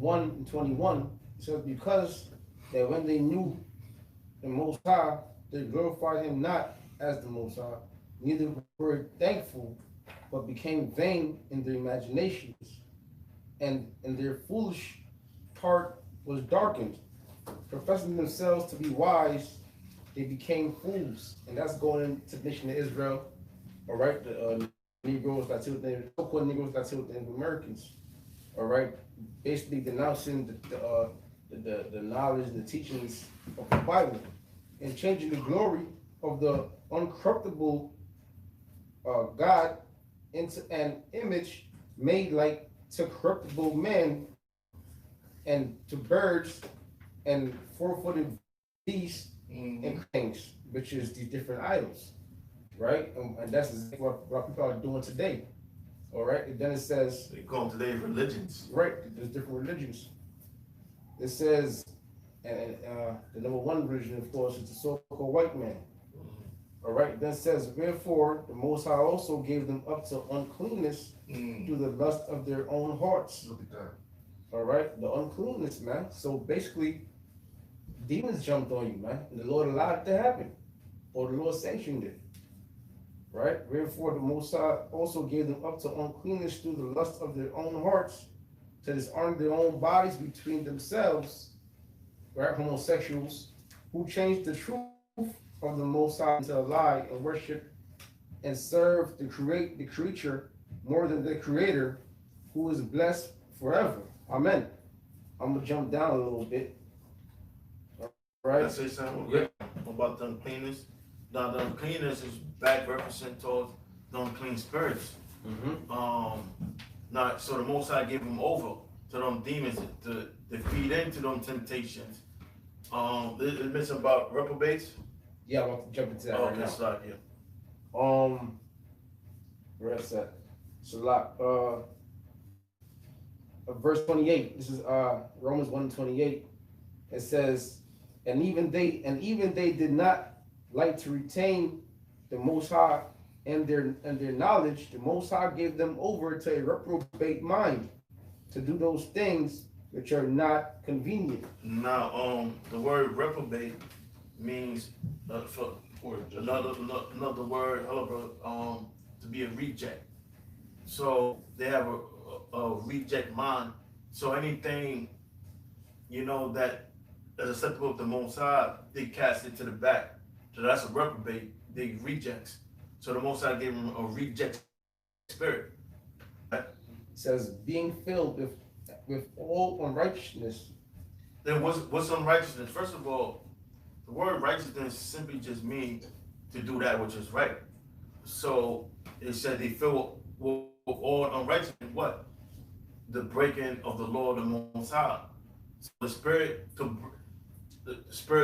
1:21. It says, because that when they knew the Most High, they glorified him not as the Most High, neither were thankful, but became vain in their imaginations, and their foolish heart was darkened. Professing themselves to be wise, they became fools. And that's going into the nation of Israel, all right? The Negroes, Latinos, so-called Negroes, Latinos, Native Americans, all right? Basically denouncing the knowledge and the teachings of the Bible and changing the glory of the uncorruptible God into an image made like to corruptible men and to birds and four-footed beasts and things, which is these different idols, right? And that's exactly what people are doing today, all right? And then it says, They call them today religions. right, there's different religions. It says, and the number one religion, of course, is the so-called white man. All right, then says, wherefore the Most High also gave them up to uncleanness through the lust of their own hearts. Look at that. All right, the uncleanness, man. So basically, demons jumped on you, man, and the Lord allowed it to happen, or the Lord sanctioned it. Right? Wherefore the Most High also gave them up to uncleanness through the lust of their own hearts, to dishonor their own bodies between themselves, right? Homosexuals who changed the truth of the Most High into a lie and worship and serve the creature more than the Creator, who is blessed forever. Amen. I'm gonna jump down a little bit. All right. Can I say something about the uncleanness? Now the uncleanness is back represent towards the unclean spirits. Now so the Most High gave them over to them demons to feed into them temptations. It mentioned about reprobates. Yeah, I'm about to jump into that right now. Start here. Where's that? So verse 28. This is Romans 1:28. It says, and even they did not like to retain the Most High and their knowledge. The Most High gave them over to a reprobate mind to do those things which are not convenient. Now, the word reprobate means for another word, to be a reject. So they have a reject mind. So anything, that is acceptable of the Most High, they cast it to the back. So that's a reprobate. They rejects. So the Most High gave them a reject spirit. It says being filled with all unrighteousness. Then what's unrighteousness? First of all, the word righteousness simply just means to do that which is right. So it said they fill with all unrighteousness. What? The breaking of the law of the Most High. So the spirit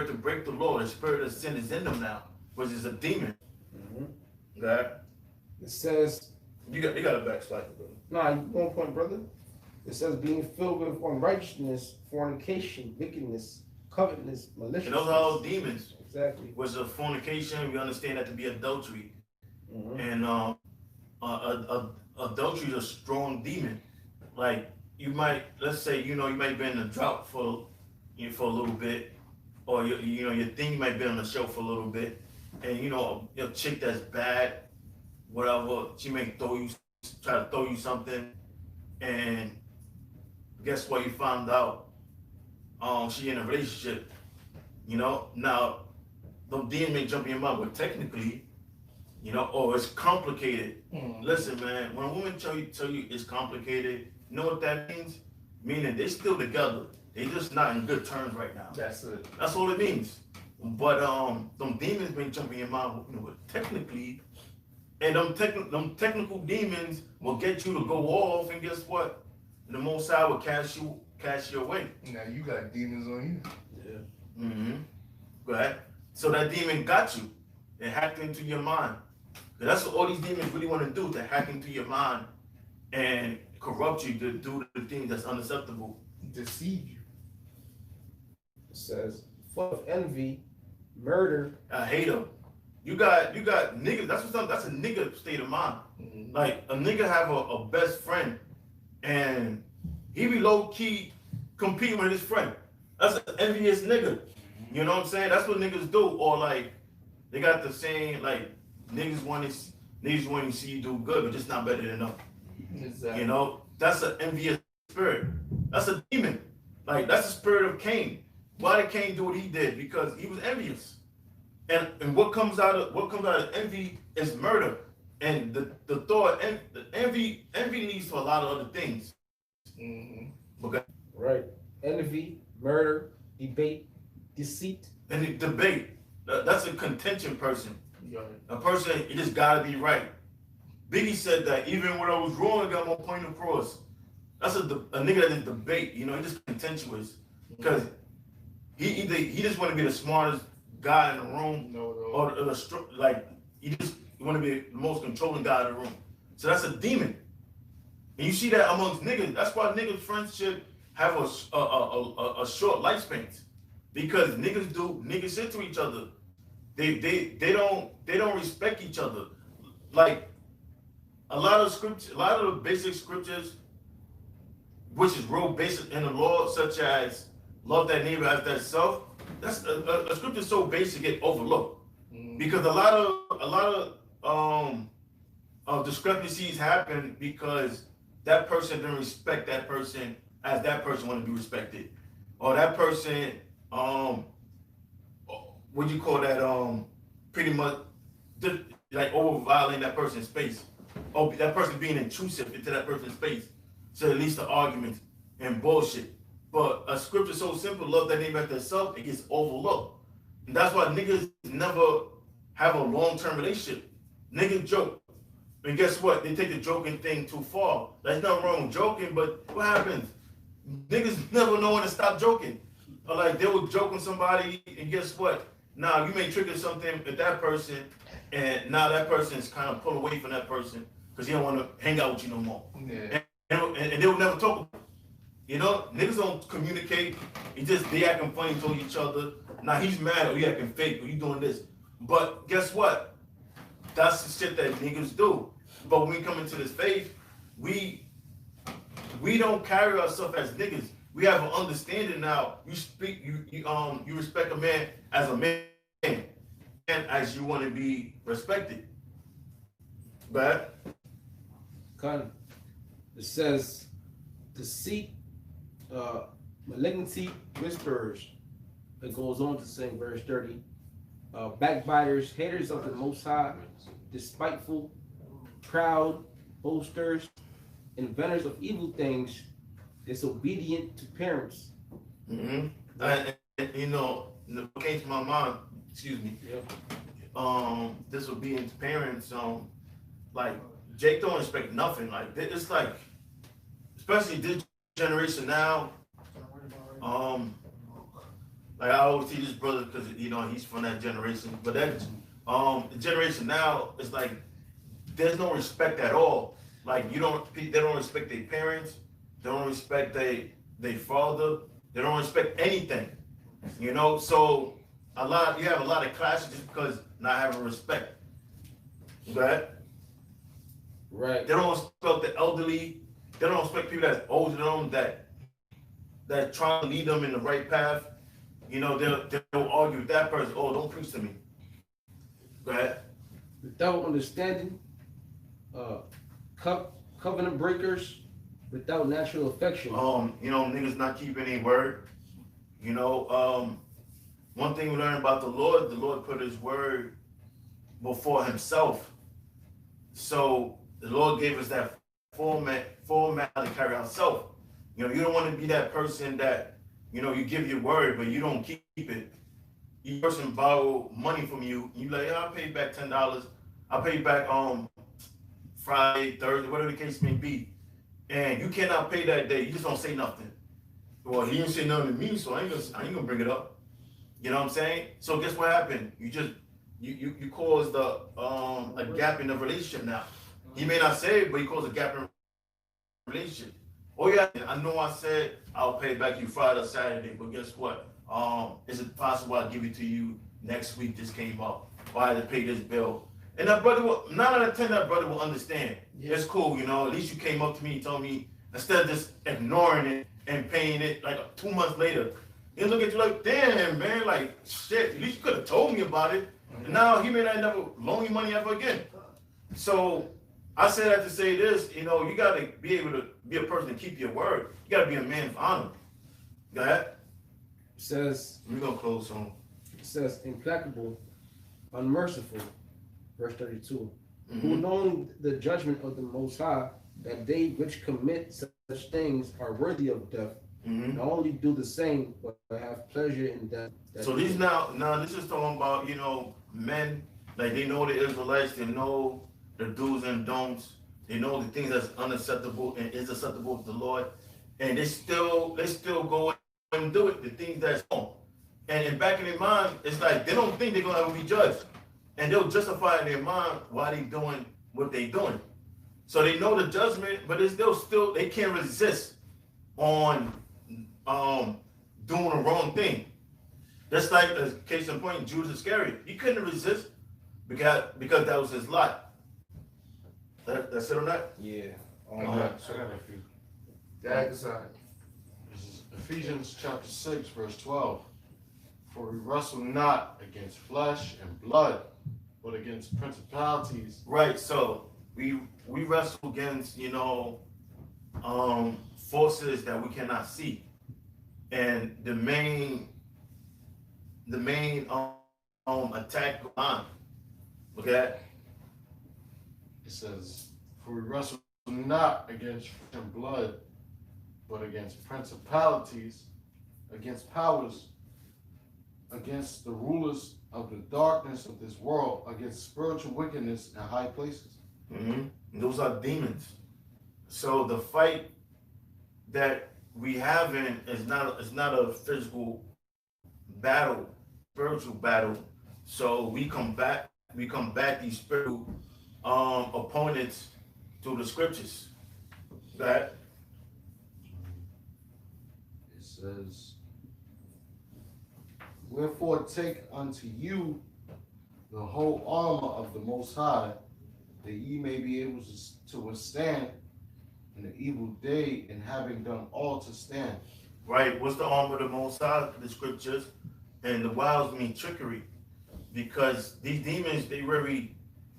to break the law, the spirit of sin is in them now, which is a demon. Okay. It says you got a backslide, brother. Nah, you on point, brother. It says being filled with unrighteousness, fornication, wickedness, covetousness, maliciousness. And those are all demons. Exactly. Which is fornication, we understand that to be adultery. And adultery is a strong demon. Like you might, let's say, you might be in a drought for a little bit, or your thing might be on the show for a little bit, and your chick that's bad, whatever, she may try to throw you something, and guess what? You found out she in a relationship. Now the demon may jump in your mind, but technically, it's complicated. Listen, man, when a woman tell you it's complicated, you know what that means? Meaning they're still together. They just not in good terms right now. That's it. That's all it means. But them demons may jump in your mind, but technically, and them technical demons will get you to go off, and guess what? The Most High will cast you away. Now you got demons on you. Yeah. Go ahead. So that demon got you. It hacked into your mind. And that's what all these demons really want to do, to hack into your mind and corrupt you to do the thing that's unacceptable. Deceive you. It says full of envy, murder. I hate them. You got niggas. That's a nigga state of mind. Like a nigga have a best friend, and he be low key competing with his friend. That's an envious nigga. You know what I'm saying? That's what niggas do. Or like they got the saying like niggas want to Niggas want to see you do good, but just not better than them. Exactly. You know, that's an envious spirit. That's a demon. Like, that's the spirit of Cain. Why did Cain do what he did? Because he was envious. And what comes out of envy is murder. And the thought, and the envy leads to a lot of other things. Okay. Right. Envy, murder, debate, deceit. And the debate, that's a contention person. Yeah. A person, you just gotta be right. Biggie said that even when I was wrong, I got my point across. That's a nigga that is debate, you know, he just contentious. Because he just want to be the smartest guy in the room, or like he just want to be the most controlling guy in the room. So that's a demon. And you see that amongst niggas. That's why niggas friendship have a short lifespan. Because niggas shit to each other. They don't respect each other. Like a lot of the basic scriptures, which is real basic in the law, such as love thy neighbor as thyself. That's a scripture so basic it overlooked, because a lot of discrepancies happen because that person didn't respect that person as that person want to be respected, or that person what do you call that pretty much like over violating that person's space, or that person being intrusive into that person's space, so it leads to arguments and bullshit. But a scripture so simple, love that neighbor as thyself, it gets overlooked. And that's why niggas never have a long-term relationship. Niggas joke. And guess what? They take the joking thing too far. There's nothing wrong with joking, but what happens? Niggas never know when to stop joking. Or like they will joke with somebody, and guess what? Now you may trigger something with that person, and now that person is kind of pull away from that person because he don't want to hang out with you no more. Yeah. And they will never talk about it. You know, niggas don't communicate. They acting funny to each other. Now he's mad, or you acting fake, or you doing this. But guess what? That's the shit that niggas do. But when we come into this faith, we don't carry ourselves as niggas. We have an understanding now. You respect a man as a man, and as you want to be respected. But It says deceit, malignity, whispers. It goes on to say in verse 30, backbiters, haters of the Most High, despiteful, proud, boasters, inventors of evil things, disobedient to parents. And, you know, what came to my mind, excuse me, disobedient to parents, like Jake don't expect nothing. Like it's like, especially this generation now, like I always see this brother because you know he's from that generation, but that the generation now is like there's no respect at all. Like they don't respect their parents, they don't respect their father, they don't respect anything. You know, so you have a lot of clashes just because not having respect. Right? Right. They don't respect the elderly. They don't respect people that's older than them that trying to lead them in the right path. You know, they'll argue with that person. Oh, don't preach to me. Go ahead. Without understanding, covenant breakers, without natural affection. You know, niggas not keeping any word. You know, one thing we learn about the Lord put his word before himself. So the Lord gave us that format to carry ourselves. You know, you don't want to be that person that, you know, you give your word, but you don't keep it. You person borrow money from you, you like, I'll pay you back $10. I'll pay you back Friday, Thursday, whatever the case may be. And you cannot pay that day. You just don't say nothing. Well, he didn't say nothing to me, so I ain't gonna bring it up. You know what I'm saying? So guess what happened? You caused a gap in the relationship now. He may not say it, but he caused a gap in the relationship. Oh yeah, I know I said I'll pay back you Friday or Saturday, but guess what? Is it possible I'll give it to you next week? This came up, or I had to pay this bill. And that brother will, 9 out of 10, that brother will understand. Yeah. It's cool, you know, at least you came up to me and told me, instead of just ignoring it and paying it like 2 months later, he look at you like, damn, man, like, shit, at least you could have told me about it. And now he may not never loan you money ever again. So I say that to say this, you know, you got to be able to be a person to keep your word. You got to be a man of honor. Go ahead. It says, We're going to close soon. it says, implacable, unmerciful, verse 32, Mhm. who knowing the judgment of the Most High, that they which commit such things are worthy of death, Mhm. not only do the same, but have pleasure in death. So these now this is talking about, you know, men, like they know the Israelites, they know the do's and don'ts, they know the things that's unacceptable and is acceptable to the Lord, and they still go and do it, the things that's wrong. And in back in their mind, it's like they don't think they're gonna ever be judged. And they'll justify in their mind why they doing what they doing. So they know the judgment, but it's still they can't resist on doing the wrong thing. Just like a case in point, Judas Iscariot, he couldn't resist because that was his lot. That's it on that? Yeah. I got a few. That aside. This is Ephesians chapter 6, verse 12. For we wrestle not against flesh and blood, but against principalities. Right. So we wrestle against, you know, forces that we cannot see, and the main attack on. Okay. It says, for we wrestle not against flesh and blood, but against principalities, against powers, against the rulers of the darkness of this world, against spiritual wickedness in high places. Mm-hmm. Those are demons. So the fight that we have in is not a physical battle, spiritual battle. So we combat these spiritual opponents through the scriptures. That It says, wherefore take unto you the whole armor of the Most High, that ye may be able to withstand in the evil day, and having done all to stand. right? What's the armor of the Most High? The scriptures, and the wiles mean trickery, because these demons they very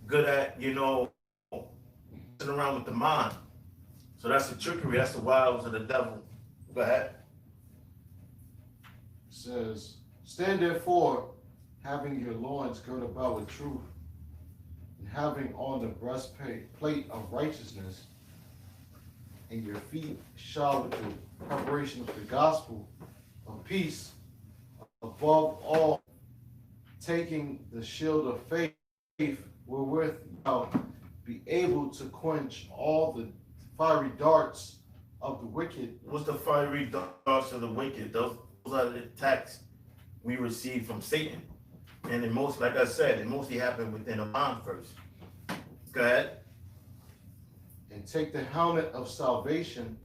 good at, you know, sitting around with the mind. So that's the trickery. That's the wiles of the devil. Go ahead. It says, stand therefore, having your loins girt about with truth, and having on the breastplate of righteousness, and your feet shod with the preparation of the gospel of peace, above all, taking the shield of faith, wherewith thou be able to quench all the fiery darts of the wicked. What's the fiery darts of the wicked? Those are the attacks we receive from Satan. And it most, like I said, it mostly happen within the mind first. Go ahead. And take the helmet of salvation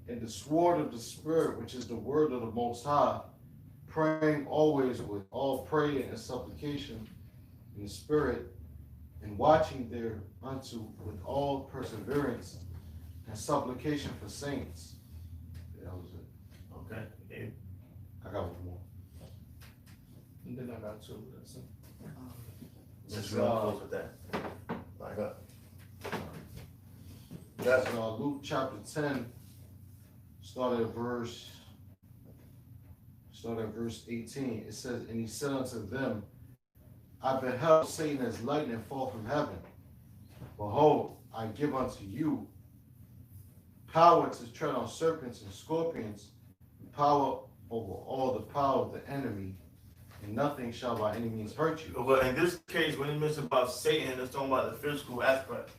and the sword of the Spirit, which is the word of the Most High, praying always with all prayer and supplication in the Spirit, and watching thereunto with all perseverance and supplication for saints. Yeah, that was it. Okay. Yeah. I got one more. And then I got two. That's it. Let's close with that. My God. That's Luke chapter 10, start at verse 18. It says, and he said unto them, I beheld Satan as lightning fall from heaven. Behold, I give unto you power to tread on serpents and scorpions, and power over all the power of the enemy, and nothing shall by any means hurt you. Well, in this case, when it mentions about Satan, it's talking about the physical aspect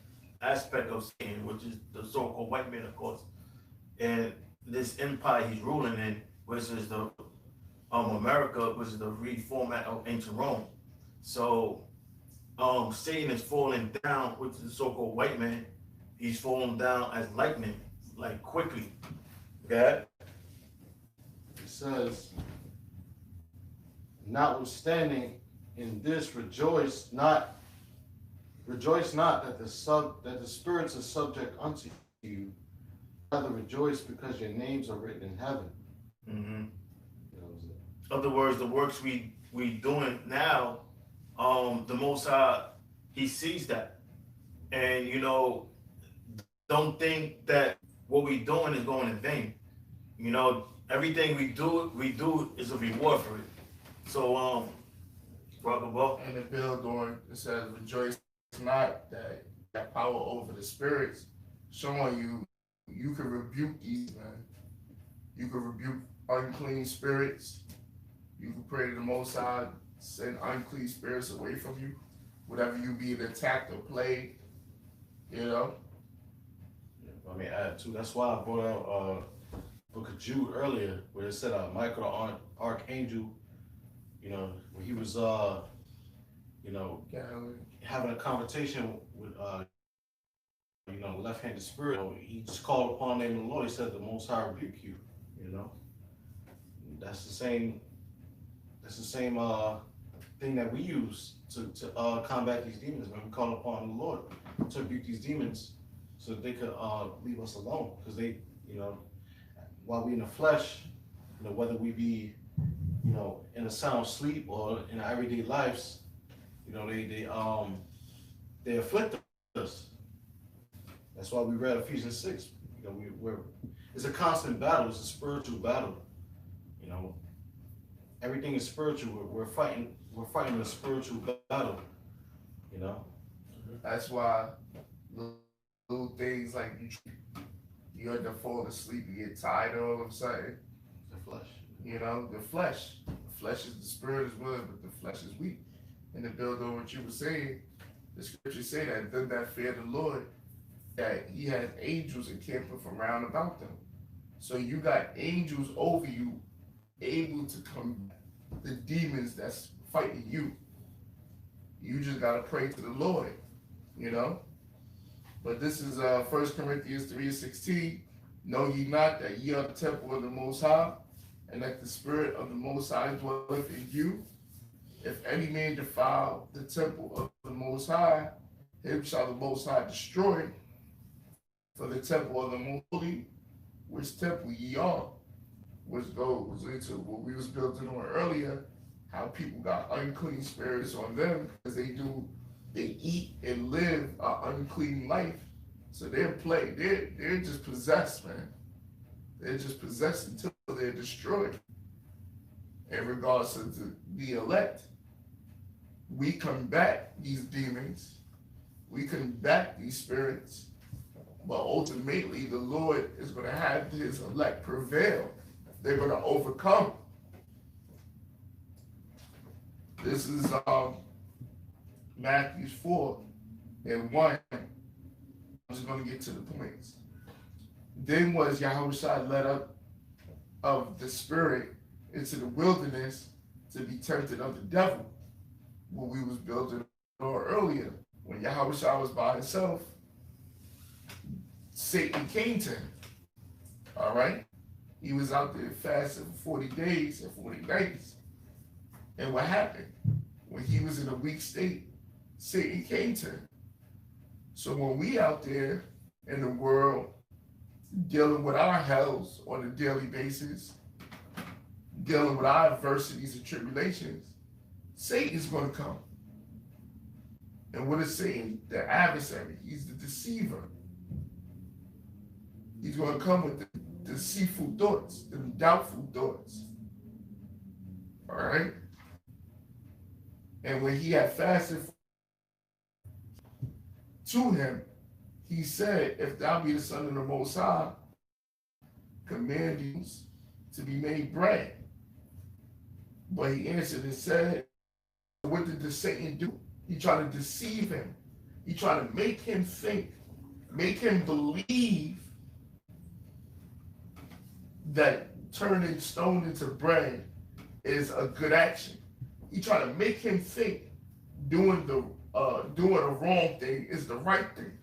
of Satan, which is the so-called white man, of course, and this empire he's ruling in, which is the America, which is the reformat of ancient Rome. So Satan is falling down, which is the so-called white man. He's falling down as lightning, like quickly. Okay? It says, notwithstanding in this rejoice not that the spirits are subject unto you, rather rejoice because your names are written in heaven. Mm-hmm. That was it. In other words, the works we doing now, the Most High, he sees that. and don't think that what we're doing is going in vain. Everything we do is a reward for it. So, brother, well, And the build on, it says, rejoice not that you have power over the spirits, showing you can rebuke these, man. You can rebuke unclean spirits. You can pray to the Most High, send unclean spirits away from you. Whatever you be attacked or plagued, I mean, add too. That's why I brought out Book of Jude earlier, where it said Michael the archangel, when he was having a conversation with left-handed spirit, he just called upon the name of the Lord. He said, "The Most High rebuke you." That's the same thing that we use to combat these demons. When we call upon the Lord to rebuke these demons, so that they could leave us alone, because they, while we in the flesh, whether we be, in a sound sleep or in our everyday lives, they afflict us. That's why we read Ephesians 6. It's a constant battle. It's a spiritual battle. Everything is spiritual. We're fighting a spiritual battle. That's why little things like you end up falling asleep, you get tired all of a sudden. The flesh. The flesh. The flesh is the spirit is willing, but the flesh is weak. And to build on what you were saying, the scriptures say that them that fear the Lord, that he has angels encamping around about them. So you got angels over you, able to combat the demons that's fighting you. You just gotta pray to the Lord, But this is 1 Corinthians 3:16. Know ye not that ye are the temple of the Most High, and that the Spirit of the Most High dwelleth in you? If any man defile the temple of the Most High, him shall the Most High destroy. For the temple of the Most Holy, which temple ye are, which goes into what we was building on earlier, how people got unclean spirits on them because they eat and live an unclean life. So they're just possessed, man. They're just possessed until they're destroyed. In regards to the elect, we combat these demons, we combat these spirits, but ultimately the Lord is going to have his elect prevail. They're going to overcome. This is Matthew 4:1. I'm just going to get to the points. Then was Yahushua led up of the spirit into the wilderness to be tempted of the devil. What we was building on earlier. When Yahushua was by himself, Satan came to him. All right? He was out there fasting for 40 days and 40 nights. And what happened? When he was in a weak state, Satan came to him. So when we out there in the world dealing with our hells on a daily basis, dealing with our adversities and tribulations, Satan's going to come. And what is Satan? The adversary. He's the deceiver. He's going to come with the deceitful thoughts, the doubtful thoughts. All right? And when he had fasted to him, he said, if thou be the Son of the Most High, command these to be made bread. But he answered and said, what did the Satan do? He tried to deceive him. He tried to make him think, make him believe that turning stone into bread is a good action. He tried to make him think doing a wrong thing is the right thing.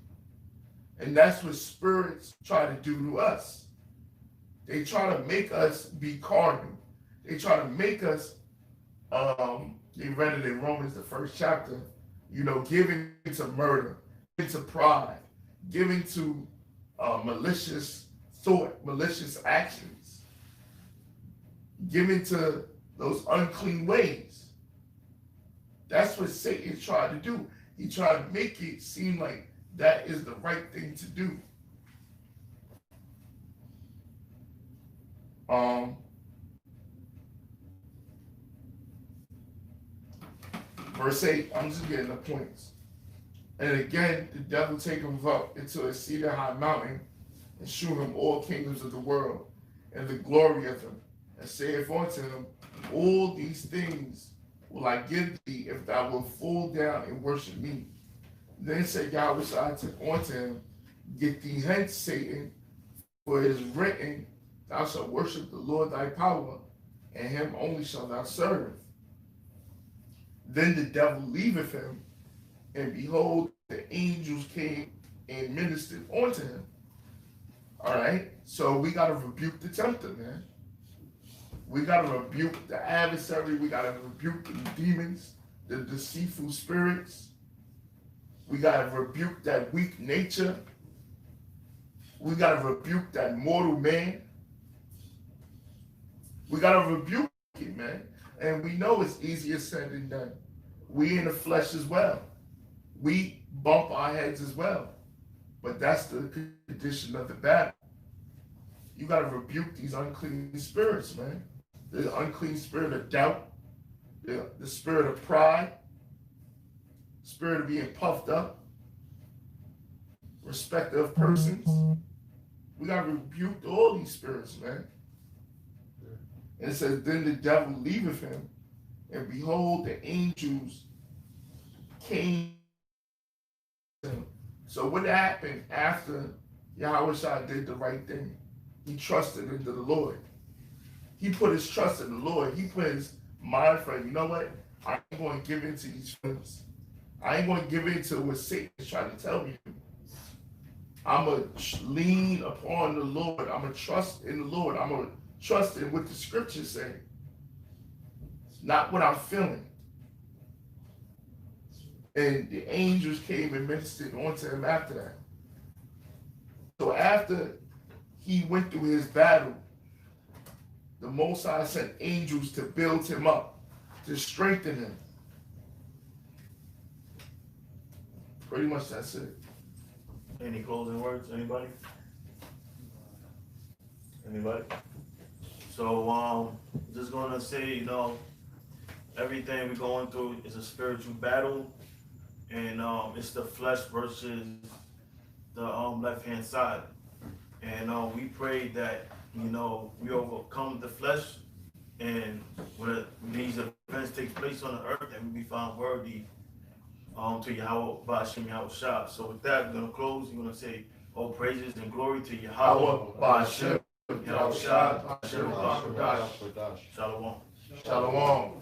And that's what spirits try to do to us. They try to make us be carnal. They try to make us, they read it in Romans, the 1st chapter, giving to murder, giving to pride, giving to malicious thought, malicious actions, giving to those unclean ways. That's what Satan tried to do. He tried to make it seem like That is the right thing to do. Verse 8, I'm just getting the points. And again, the devil take him up into a cedar high mountain, and shew him all kingdoms of the world, and the glory of them, and saith unto him, all these things will I give thee, if thou wilt fall down and worship me. Then said Yahweh unto him, get thee hence, Satan, for it is written, thou shalt worship the Lord thy power, and him only shalt thou serve. Then the devil leaveth him, and behold, the angels came and ministered unto him. All right, so we got to rebuke the tempter, man. We got to rebuke the adversary. We got to rebuke the demons, the deceitful spirits. We got to rebuke that weak nature. We got to rebuke that mortal man. We got to rebuke it, man. And we know it's easier said than done. We in the flesh as well. We bump our heads as well. But that's the condition of the battle. You got to rebuke these unclean spirits, man. The unclean spirit of doubt, the spirit of pride, spirit of being puffed up, respect of persons. We got to rebuke all these spirits, man. And it says, then the devil leaveth him, and behold, the angels came to him. So what happened after Yahweh did the right thing? He trusted into the Lord. He put his trust in the Lord. He put his mind frame, you know what? I ain't going to give in to these feelings. I ain't going to give in to what Satan is trying to tell me. I'm going to lean upon the Lord. I'm going to trust in the Lord. I'm going to trust in what the scriptures say, not what I'm feeling. And the angels came and ministered unto him after that. So after he went through his battle, the Most High sent angels to build him up, to strengthen him. Pretty much that's it. Any closing words, anybody? Anybody? So, just gonna say, you know, everything we're going through is a spiritual battle, and it's the flesh versus the left-hand side. And we pray that, you know, we overcome the flesh, and when these events take place on the earth, that we be found worthy to Yahweh, Ba'ashem Yahweh Shah. So with that, we're gonna close. We're gonna say, all praises and glory to Yahweh, Ba'ashem Yahweh Shah, Shalom. Shalom.